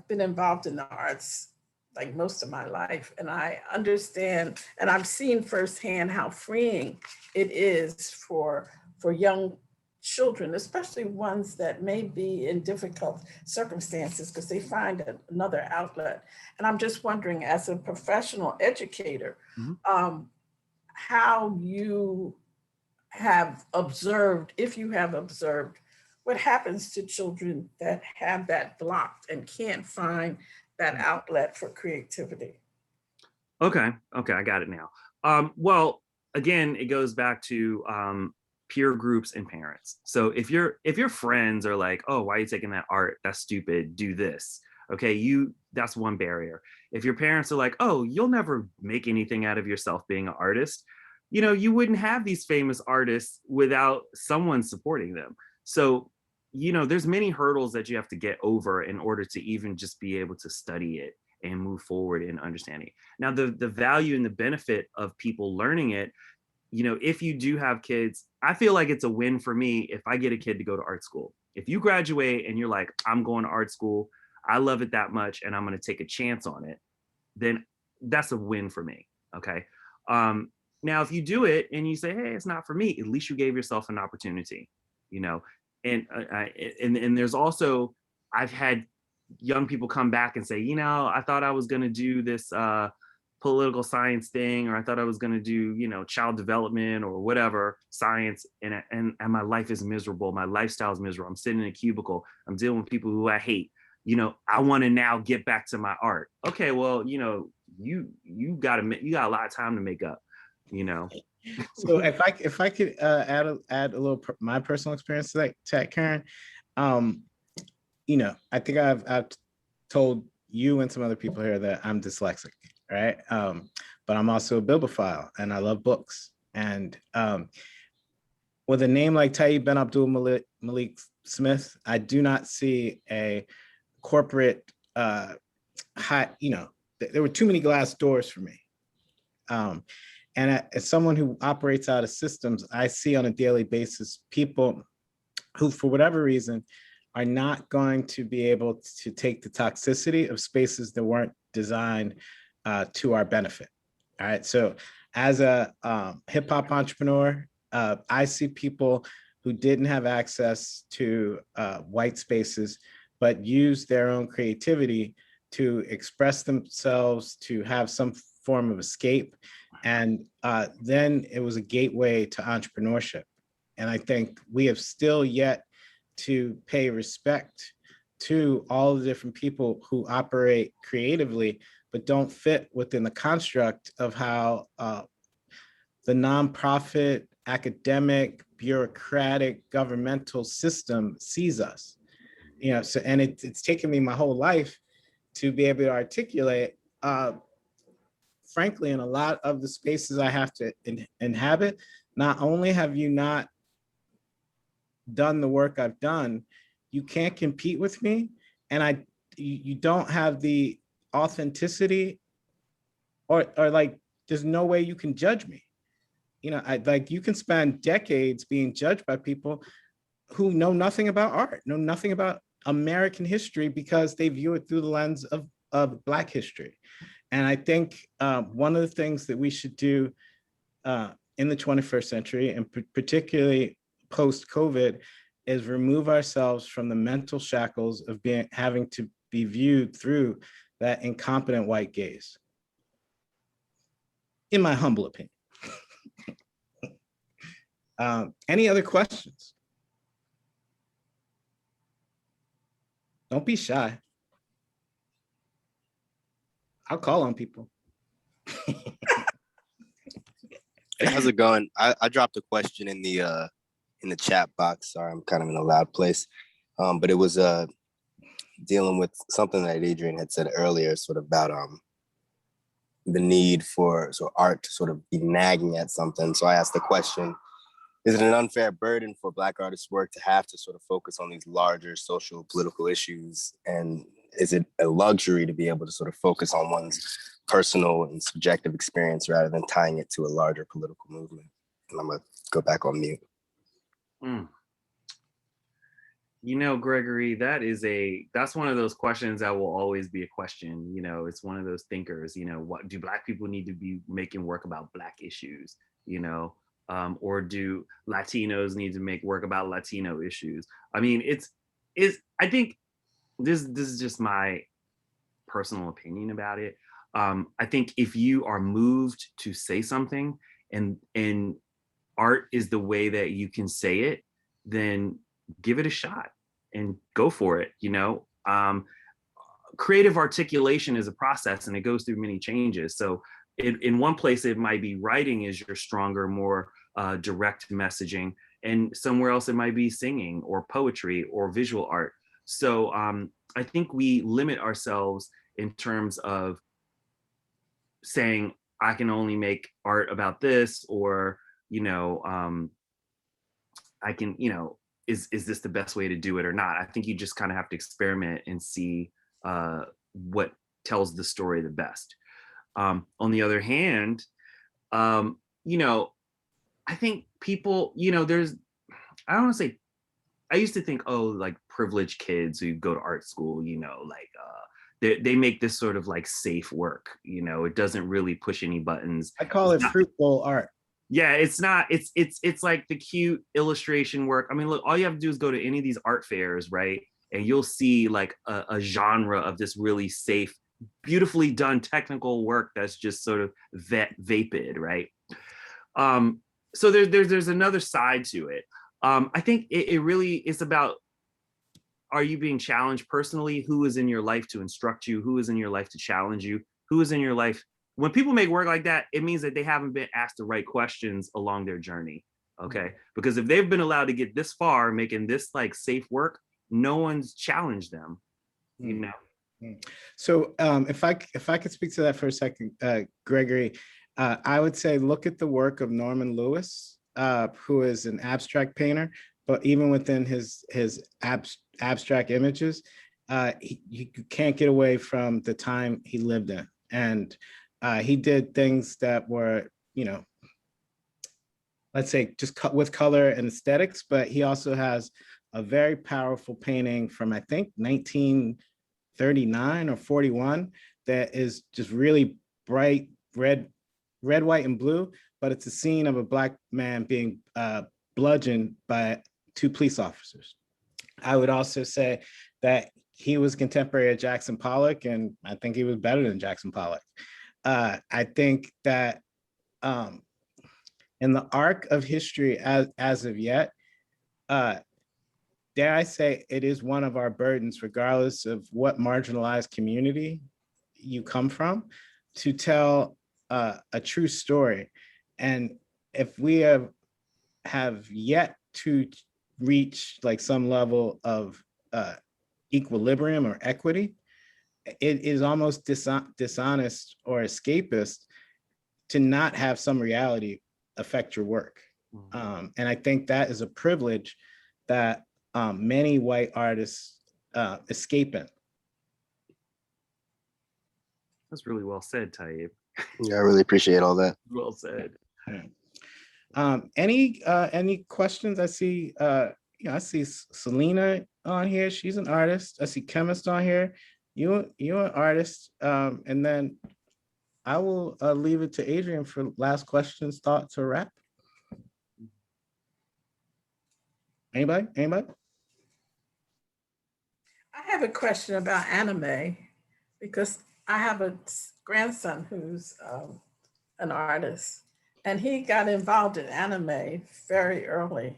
been involved in the arts like most of my life. And I understand, and I've seen firsthand how freeing it is for young children, especially ones that may be in difficult circumstances, because they find another outlet. And I'm just wondering, as a professional educator, how you have observed, if you have observed, what happens to children that have that blocked and can't find that outlet for creativity? Okay, I got it now. Well, again, it goes back to peer groups and parents. So if your friends are like, oh, why are you taking that art? That's stupid. Do this. Okay, that's one barrier. If your parents are like, oh, you'll never make anything out of yourself being an artist, you wouldn't have these famous artists without someone supporting them. So, there's many hurdles that you have to get over in order to even just be able to study it and move forward in understanding. Now, the value and the benefit of people learning it, if you do have kids, I feel like it's a win for me if I get a kid to go to art school. If you graduate and you're like, I'm going to art school, I love it that much, and I'm going to take a chance on it, then that's a win for me. Okay. Now, if you do it and you say, hey, it's not for me, at least you gave yourself an opportunity, and there's also, I've had young people come back and say, I thought I was going to do this political science thing, or I thought I was going to do, child development or whatever science. And my life is miserable. My lifestyle is miserable. I'm sitting in a cubicle. I'm dealing with people who I hate. I want to now get back to my art. Okay, well, you got a lot of time to make up. So if I could add a little my personal experience to that, Karen, I think I've told you and some other people here that I'm dyslexic, right? But I'm also a bibliophile and I love books. And with a name like Taib Ben Abdul Malik Smith, I do not see a corporate there were too many glass doors for me. And as someone who operates out of systems, I see on a daily basis people who, for whatever reason, are not going to be able to take the toxicity of spaces that weren't designed to our benefit. All right. So as a hip hop entrepreneur, I see people who didn't have access to white spaces, but use their own creativity to express themselves, to have some form of escape. And then it was a gateway to entrepreneurship. And I think we have still yet to pay respect to all the different people who operate creatively, but don't fit within the construct of how the nonprofit, academic, bureaucratic, governmental system sees us. So, and it's taken me my whole life to be able to articulate, frankly, in a lot of the spaces I have to inhabit, not only have you not done the work I've done, you can't compete with me, and you don't have the authenticity, or like, there's no way you can judge me. You can spend decades being judged by people who know nothing about art, know nothing about American history, because they view it through the lens of Black history. And I think one of the things that we should do in the 21st century, and particularly post-COVID, is remove ourselves from the mental shackles of having to be viewed through that incompetent white gaze. In my humble opinion. Any other questions? Don't be shy. I'll call on people. How's it going? I dropped a question in the chat box. Sorry, I'm kind of in a loud place. But it was dealing with something that Adrian had said earlier, sort of about the need for art to sort of be nagging at something. So I asked the question, is it an unfair burden for Black artists' work to have to sort of focus on these larger social, political issues? And is it a luxury to be able to sort of focus on one's personal and subjective experience rather than tying it to a larger political movement? And I'm gonna go back on mute. You know, Gregory, that's one of those questions that will always be a question. You know, it's one of those thinkers, you know, what do Black people need to be making work about Black issues, you know, or do Latinos need to make work about Latino issues? I mean, I think this is just my personal opinion about it. I think if you are moved to say something and art is the way that you can say it, then give it a shot and go for it. You know, creative articulation is a process and it goes through many changes. So in one place, it might be writing is your stronger, more direct messaging. And somewhere else, it might be singing or poetry or visual art. So I think we limit ourselves in terms of saying, I can only make art about this, or, you know, I can, you know, is this the best way to do it or not? I think you just kind of have to experiment and see what tells the story the best. On the other hand, you know, I think people, you know, I don't want to say, I used to think, oh, like privileged kids who go to art school, you know, like they make this sort of like safe work, you know, it doesn't really push any buttons. I call it fruit bowl art. Yeah, it's not, it's like the cute illustration work. I mean, look, all you have to do is go to any of these art fairs, right? And you'll see like a genre of this really safe, beautifully done technical work that's just sort of vapid, right? So there's another side to it. I think it really is about, are you being challenged personally? Who is in your life to instruct you? Who is in your life to challenge you? Who is in your life? When people make work like that, it means that they haven't been asked the right questions along their journey, okay? Because if they've been allowed to get this far, making this like safe work, no one's challenged them, you know? So if I could speak to that for a second, Gregory, I would say look at the work of Norman Lewis, who is an abstract painter, but even within his abstract images, you can't get away from the time he lived in. And he did things that were, you know, let's say just with color and aesthetics, but he also has a very powerful painting from, I think, 1939 or 41 that is just really bright red, white, and blue, but it's a scene of a Black man being bludgeoned by 2 police officers. I would also say that he was contemporary of Jackson Pollock, and I think he was better than Jackson Pollock. I think that in the arc of history as of yet, dare I say, it is one of our burdens, regardless of what marginalized community you come from, to tell a true story. And if we have yet to reach like some level of equilibrium or equity, it is almost dishonest or escapist to not have some reality affect your work. And I think that is a privilege that many white artists escape in. That's really well said, Taib. Yeah, I really appreciate all that. Well said. Any questions? I see, I see Selena on here. She's an artist. I see Chemist on here. You're an artist. And then I will leave it to Adrian for last questions, thoughts, or wrap. Anybody? I have a question about anime because I have a grandson who's an artist, and he got involved in anime very early.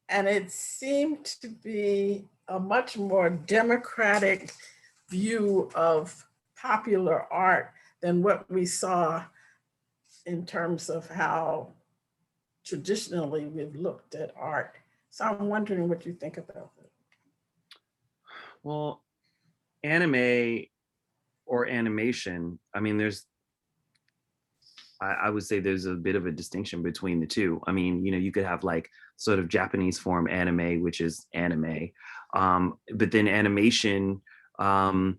And it seemed to be a much more democratic view of popular art than what we saw in terms of how traditionally we've looked at art. So I'm wondering what you think about that. Well, anime or animation, I mean, I would say there's a bit of a distinction between the two. I mean, you could have like sort of Japanese form anime, which is anime. But then animation, I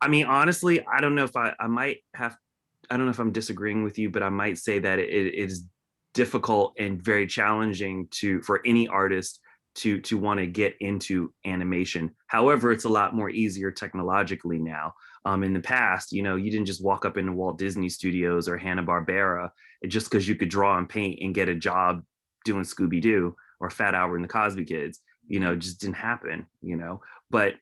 mean, honestly, I don't know if I might have, I don't know if I'm disagreeing with you, but I might say that it is difficult and very challenging for any artist to want to get into animation. However, it's a lot more easier technologically now. In the past, you didn't just walk up into Walt Disney Studios or Hanna-Barbera just because you could draw and paint and get a job doing Scooby-Doo or Fat Albert and the Cosby Kids. It just didn't happen, but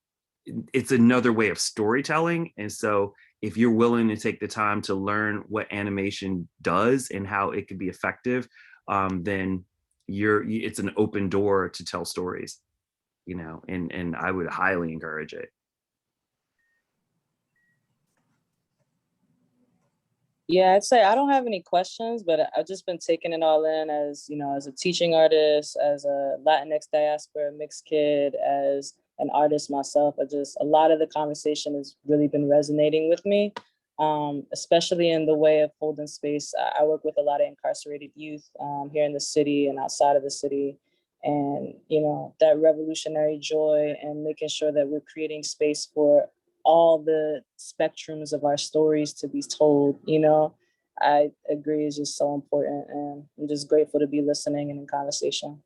it's another way of storytelling. And so if you're willing to take the time to learn what animation does and how it can be effective, then it's an open door to tell stories, and I would highly encourage it. Yeah, I'd say I don't have any questions, but I've just been taking it all in as, as a teaching artist, as a Latinx diaspora mixed kid, as an artist myself. A lot of the conversation has really been resonating with me, especially in the way of holding space. I work with a lot of incarcerated youth here in the city and outside of the city. And, that revolutionary joy and making sure that we're creating space for all the spectrums of our stories to be told, I agree is just so important. And I'm just grateful to be listening and in conversation.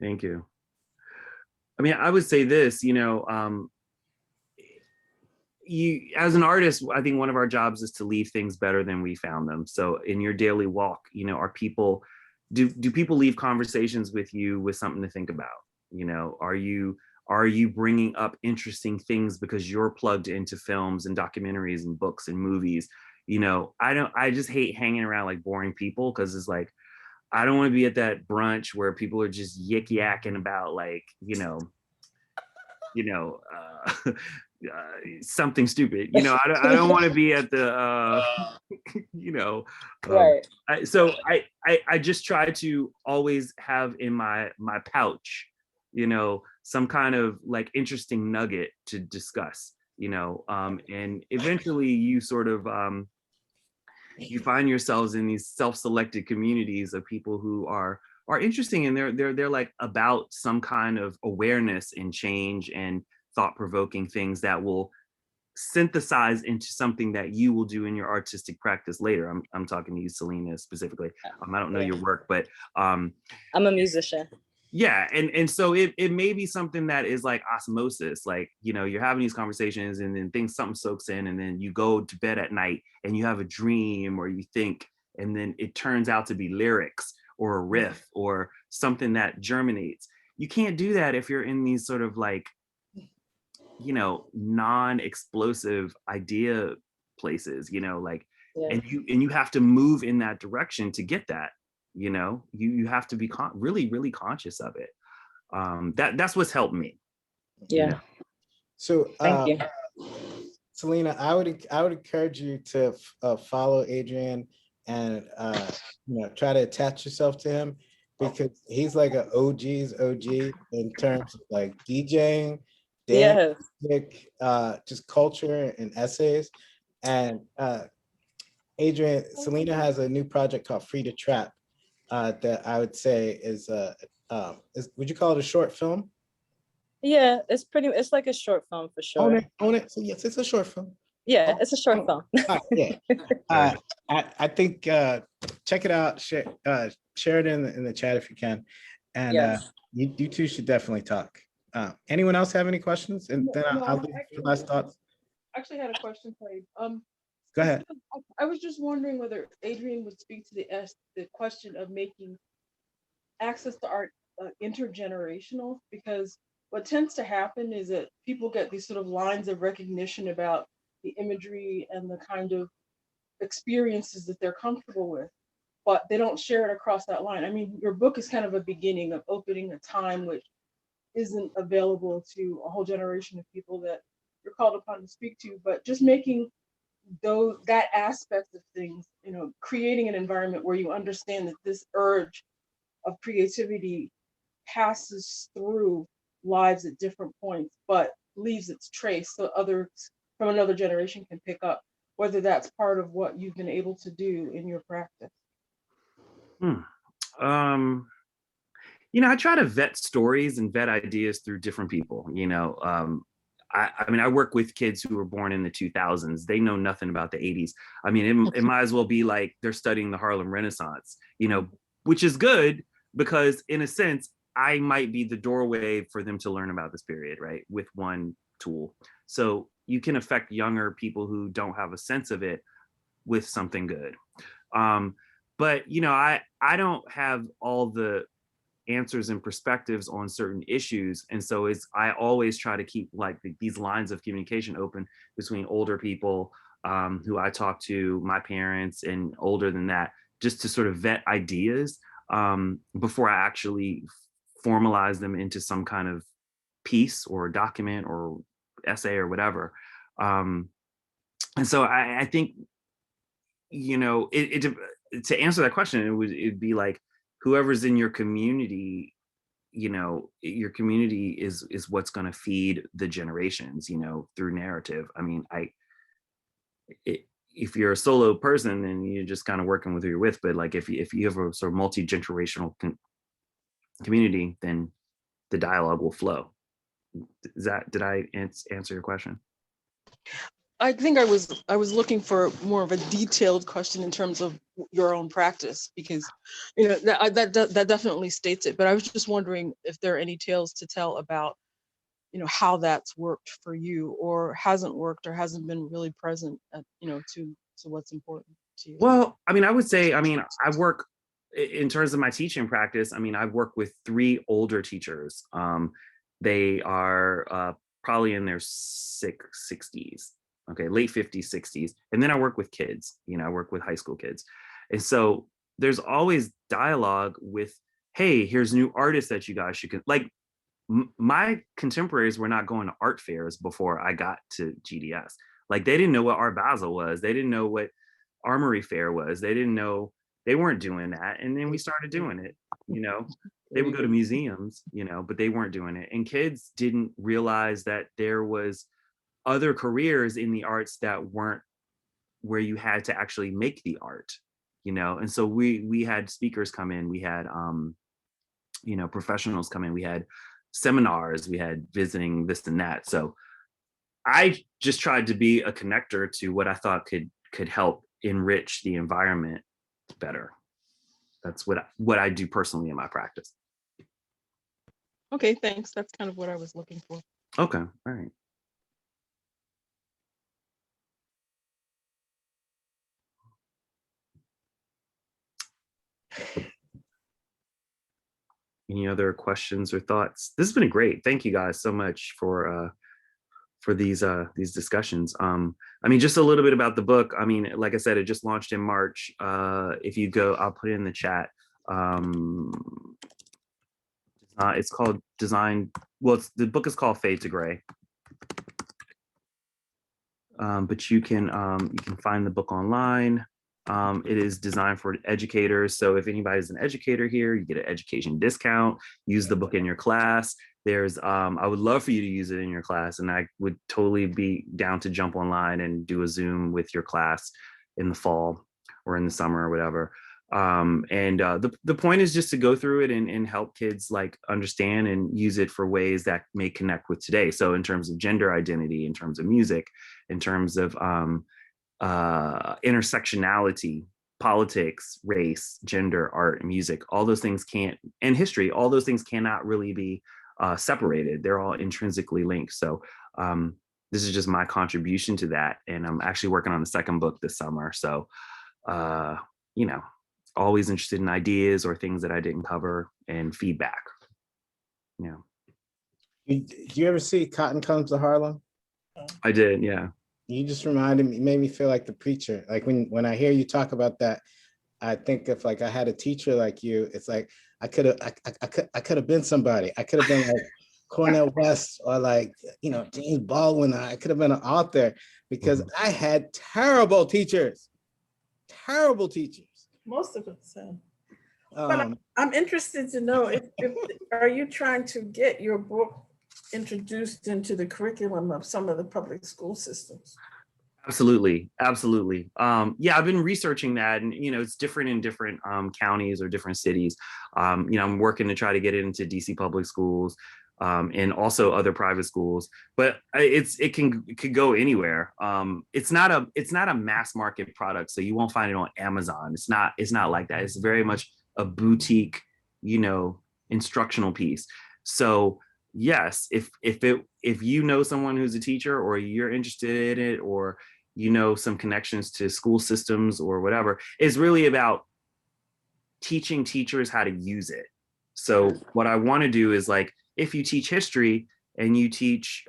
Thank you. I mean, I would say this, as an artist, I think one of our jobs is to leave things better than we found them. So in your daily walk, do people leave conversations with you with something to think about? Are you bringing up interesting things because you're plugged into films and documentaries and books and movies? I just hate hanging around like boring people, because it's like, I don't want to be at that brunch where people are just yakking about like, something stupid. I don't want to be at the, Right. So I just try to always have in my pouch, some kind of like interesting nugget to discuss, and eventually you sort of, you find yourselves in these self-selected communities of people who are interesting, and they're like about some kind of awareness and change and thought-provoking things that will synthesize into something that you will do in your artistic practice later. I'm talking to you, Selena, specifically. I don't know your work, but I'm a musician. Yeah, and so it may be something that is like osmosis, like, you're having these conversations and then something soaks in, and then you go to bed at night and you have a dream or you think, and then it turns out to be lyrics or a riff or something that germinates. You can't do that if you're in these sort of like, non-explosive idea places, like, Yeah. and you have to move in that direction to get that. You have to be really, really conscious of it. That's what's helped me. Yeah. So thank you. Selena, I would encourage you to follow Adrian and try to attach yourself to him, because he's like an OG's OG in terms of like DJing, dance, music, just culture and essays. And Adrian, Selena has a new project called Free to Trap that I would say is would you call it a short film? Yeah, it's like a short film for sure. Own it. So yes, it's a short film. Yeah, it's a short film. Yeah. I think check it out. Share it in the chat if you can. And Yes. You two should definitely talk. Anyone else have any questions? And then I'll leave your last thoughts. Actually had a question for you. Go ahead. I was just wondering whether Adrian would speak to the question of making access to art intergenerational, because what tends to happen is that people get these sort of lines of recognition about the imagery and the kind of experiences that they're comfortable with, but they don't share it across that line. I mean, your book is kind of a beginning of opening a time which isn't available to a whole generation of people that you're called upon to speak to, but just making that aspect of things, you know, creating an environment where you understand that this urge of creativity passes through lives at different points, but leaves its trace so others from another generation can pick up, whether that's part of what you've been able to do in your practice. Hmm. I try to vet stories and vet ideas through different people. I mean, I work with kids who were born in the 2000s. They know nothing about the 80s. I mean, it might as well be like they're studying the Harlem Renaissance, which is good because in a sense, I might be the doorway for them to learn about this period, right? With one tool. So you can affect younger people who don't have a sense of it with something good. But I don't have all the answers and perspectives on certain issues, and so I always try to keep like these lines of communication open between older people who I talk to, my parents, and older than that, just to sort of vet ideas before I actually formalize them into some kind of piece or document or essay or whatever. And so I think to answer that question, it'd be like whoever's in your community, your community is what's going to feed the generations, through narrative. I mean, if you're a solo person, then you're just kind of working with who you're with. But like if you have a sort of multi-generational community, then the dialogue will flow. Did I answer your question? I think I was looking for more of a detailed question in terms of your own practice, because that definitely states it. But I was just wondering if there are any tales to tell about how that's worked for you, or hasn't worked, or hasn't been really present at, to what's important to you. Well, I mean, I would say, I work in terms of my teaching practice. I mean, I've worked with 3 older teachers. They are probably in their 60s. Okay, late 50s, 60s. And then I work with kids, I work with high school kids. And so there's always dialogue with, hey, here's new artists that you guys should, like my contemporaries were not going to art fairs before I got to GDS. Like they didn't know what Art Basel was. They didn't know what Armory Fair was. They didn't know, they weren't doing that. And then we started doing it, they would go to museums, but they weren't doing it. And kids didn't realize that there was other careers in the arts that weren't where you had to actually make the art, and so we had speakers come in, we had professionals come in, we had seminars, we had visiting this and that. So I just tried to be a connector to what I thought could help enrich the environment better. That's what I do personally in my practice. Okay, thanks. That's kind of what I was looking for. Okay, all right. Any other questions or thoughts? This has been great. Thank you guys so much for these discussions. I mean, just a little bit about the book. I mean, like I said, it just launched in March. If you go, I'll put it in the chat. It's called Design. Well, the book is called Fade to Gray. But you can find the book online. It is designed for educators. So if anybody's an educator here, you get an education discount. Use the book in your class. There's, I would love for you to use it in your class, and I would totally be down to jump online and do a Zoom with your class in the fall or in the summer or whatever. The point is just to go through it and help kids like understand and use it for ways that may connect with today. So in terms of gender identity, in terms of music, in terms of intersectionality, politics, race, gender, art, and music, all those things and history, all those things cannot really be separated. They're all intrinsically linked. So this is just my contribution to that. And I'm actually working on the second book this summer. So, always interested in ideas or things that I didn't cover and feedback. Yeah, Did you ever see Cotton Comes to Harlem? I did. Yeah. You just reminded me, made me feel like the preacher. Like when I hear you talk about that, I think if like I had a teacher like you, it's like I could have been somebody. I could have been like Cornel West or like, you know, James Baldwin. I could have been an author because I had terrible teachers. Terrible teachers. Most of us. But I'm interested to know if are you trying to get your book introduced into the curriculum of some of the public school systems? Absolutely. Absolutely. Yeah, I've been researching that, and, you know, it's different in different counties or different cities. You know, I'm working to try to get it into DC public schools, and also other private schools, but it could go anywhere. It's not a mass market product, so you won't find it on Amazon. It's not like that. It's very much a boutique, you know, instructional piece. So yes, if you know someone who's a teacher, or you're interested in it, or you know some connections to school systems or whatever, it's really about teaching teachers how to use it. So what I want to do is, like, if you teach history and you teach,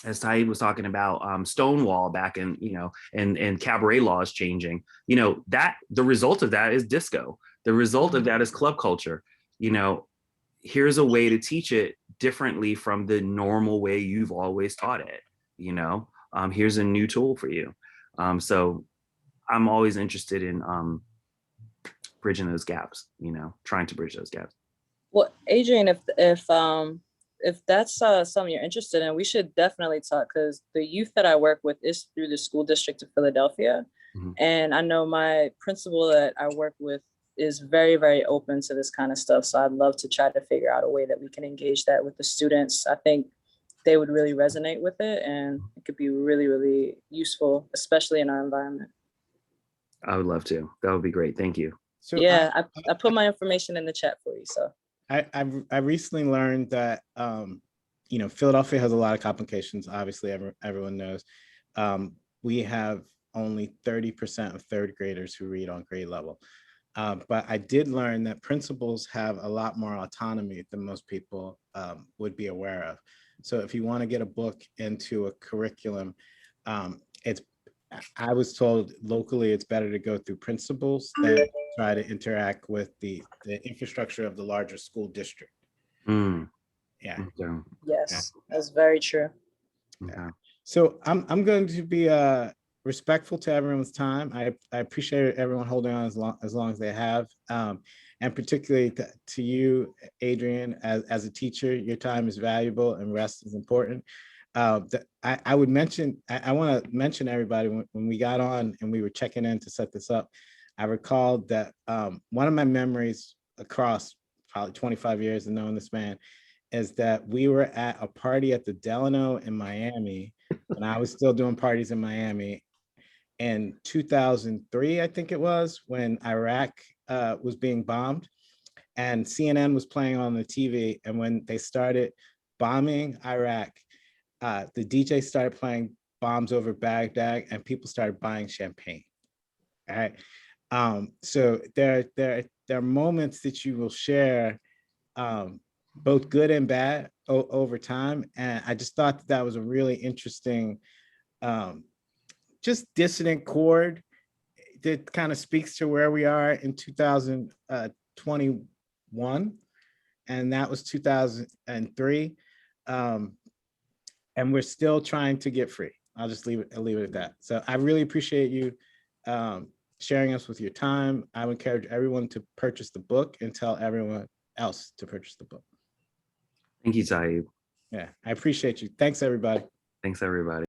as Taib was talking about, Stonewall back in, you know, and cabaret laws changing, you know, that the result of that is disco. The result of that is club culture. You know, here's a way to teach it differently from the normal way you've always taught it. You know, here's a new tool for you. So I'm always interested in bridging those gaps, you know, trying to bridge those gaps. Well, Adrian, if that's something you're interested in, we should definitely talk, because the youth that I work with is through the school district of Philadelphia. And I know my principal that I work with is very, very open to this kind of stuff. So I'd love to try to figure out a way that we can engage that with the students. I think they would really resonate with it, and it could be really, really useful, especially in our environment. I would love to. That would be great. Thank you. So yeah, I put my information in the chat for you. So I recently learned that you know, Philadelphia has a lot of complications. Obviously, everyone knows. We have only 30% of third graders who read on grade level. But I did learn that principals have a lot more autonomy than most people would be aware of. So if you want to get a book into a curriculum, I was told locally it's better to go through principals than try to interact with the infrastructure of the larger school district. Yeah. Okay. yes, that's very true. Okay. So I'm going to be respectful to everyone's time. I appreciate everyone holding on as long as they have. And particularly to you, Adrian, as a teacher, your time is valuable and rest is important. I would mention, I want to mention everybody when we got on and we were checking in to set this up, I recalled that one of my memories across probably 25 years of knowing this man is that we were at a party at the Delano in Miami when I was still doing parties in Miami in 2003, I think it was, when Iraq was being bombed, and CNN was playing on the TV. And when they started bombing Iraq, the DJ started playing Bombs Over Baghdad, and people started buying champagne. All right. So there are moments that you will share, both good and bad over time. And I just thought that was a really interesting, just dissonant chord that kind of speaks to where we are in 2021. And that was 2003. And we're still trying to get free. I'll just leave it at that. So I really appreciate you sharing us with your time. I would encourage everyone to purchase the book and tell everyone else to purchase the book. Thank you, Taib. Yeah, I appreciate you. Thanks, everybody. Thanks, everybody.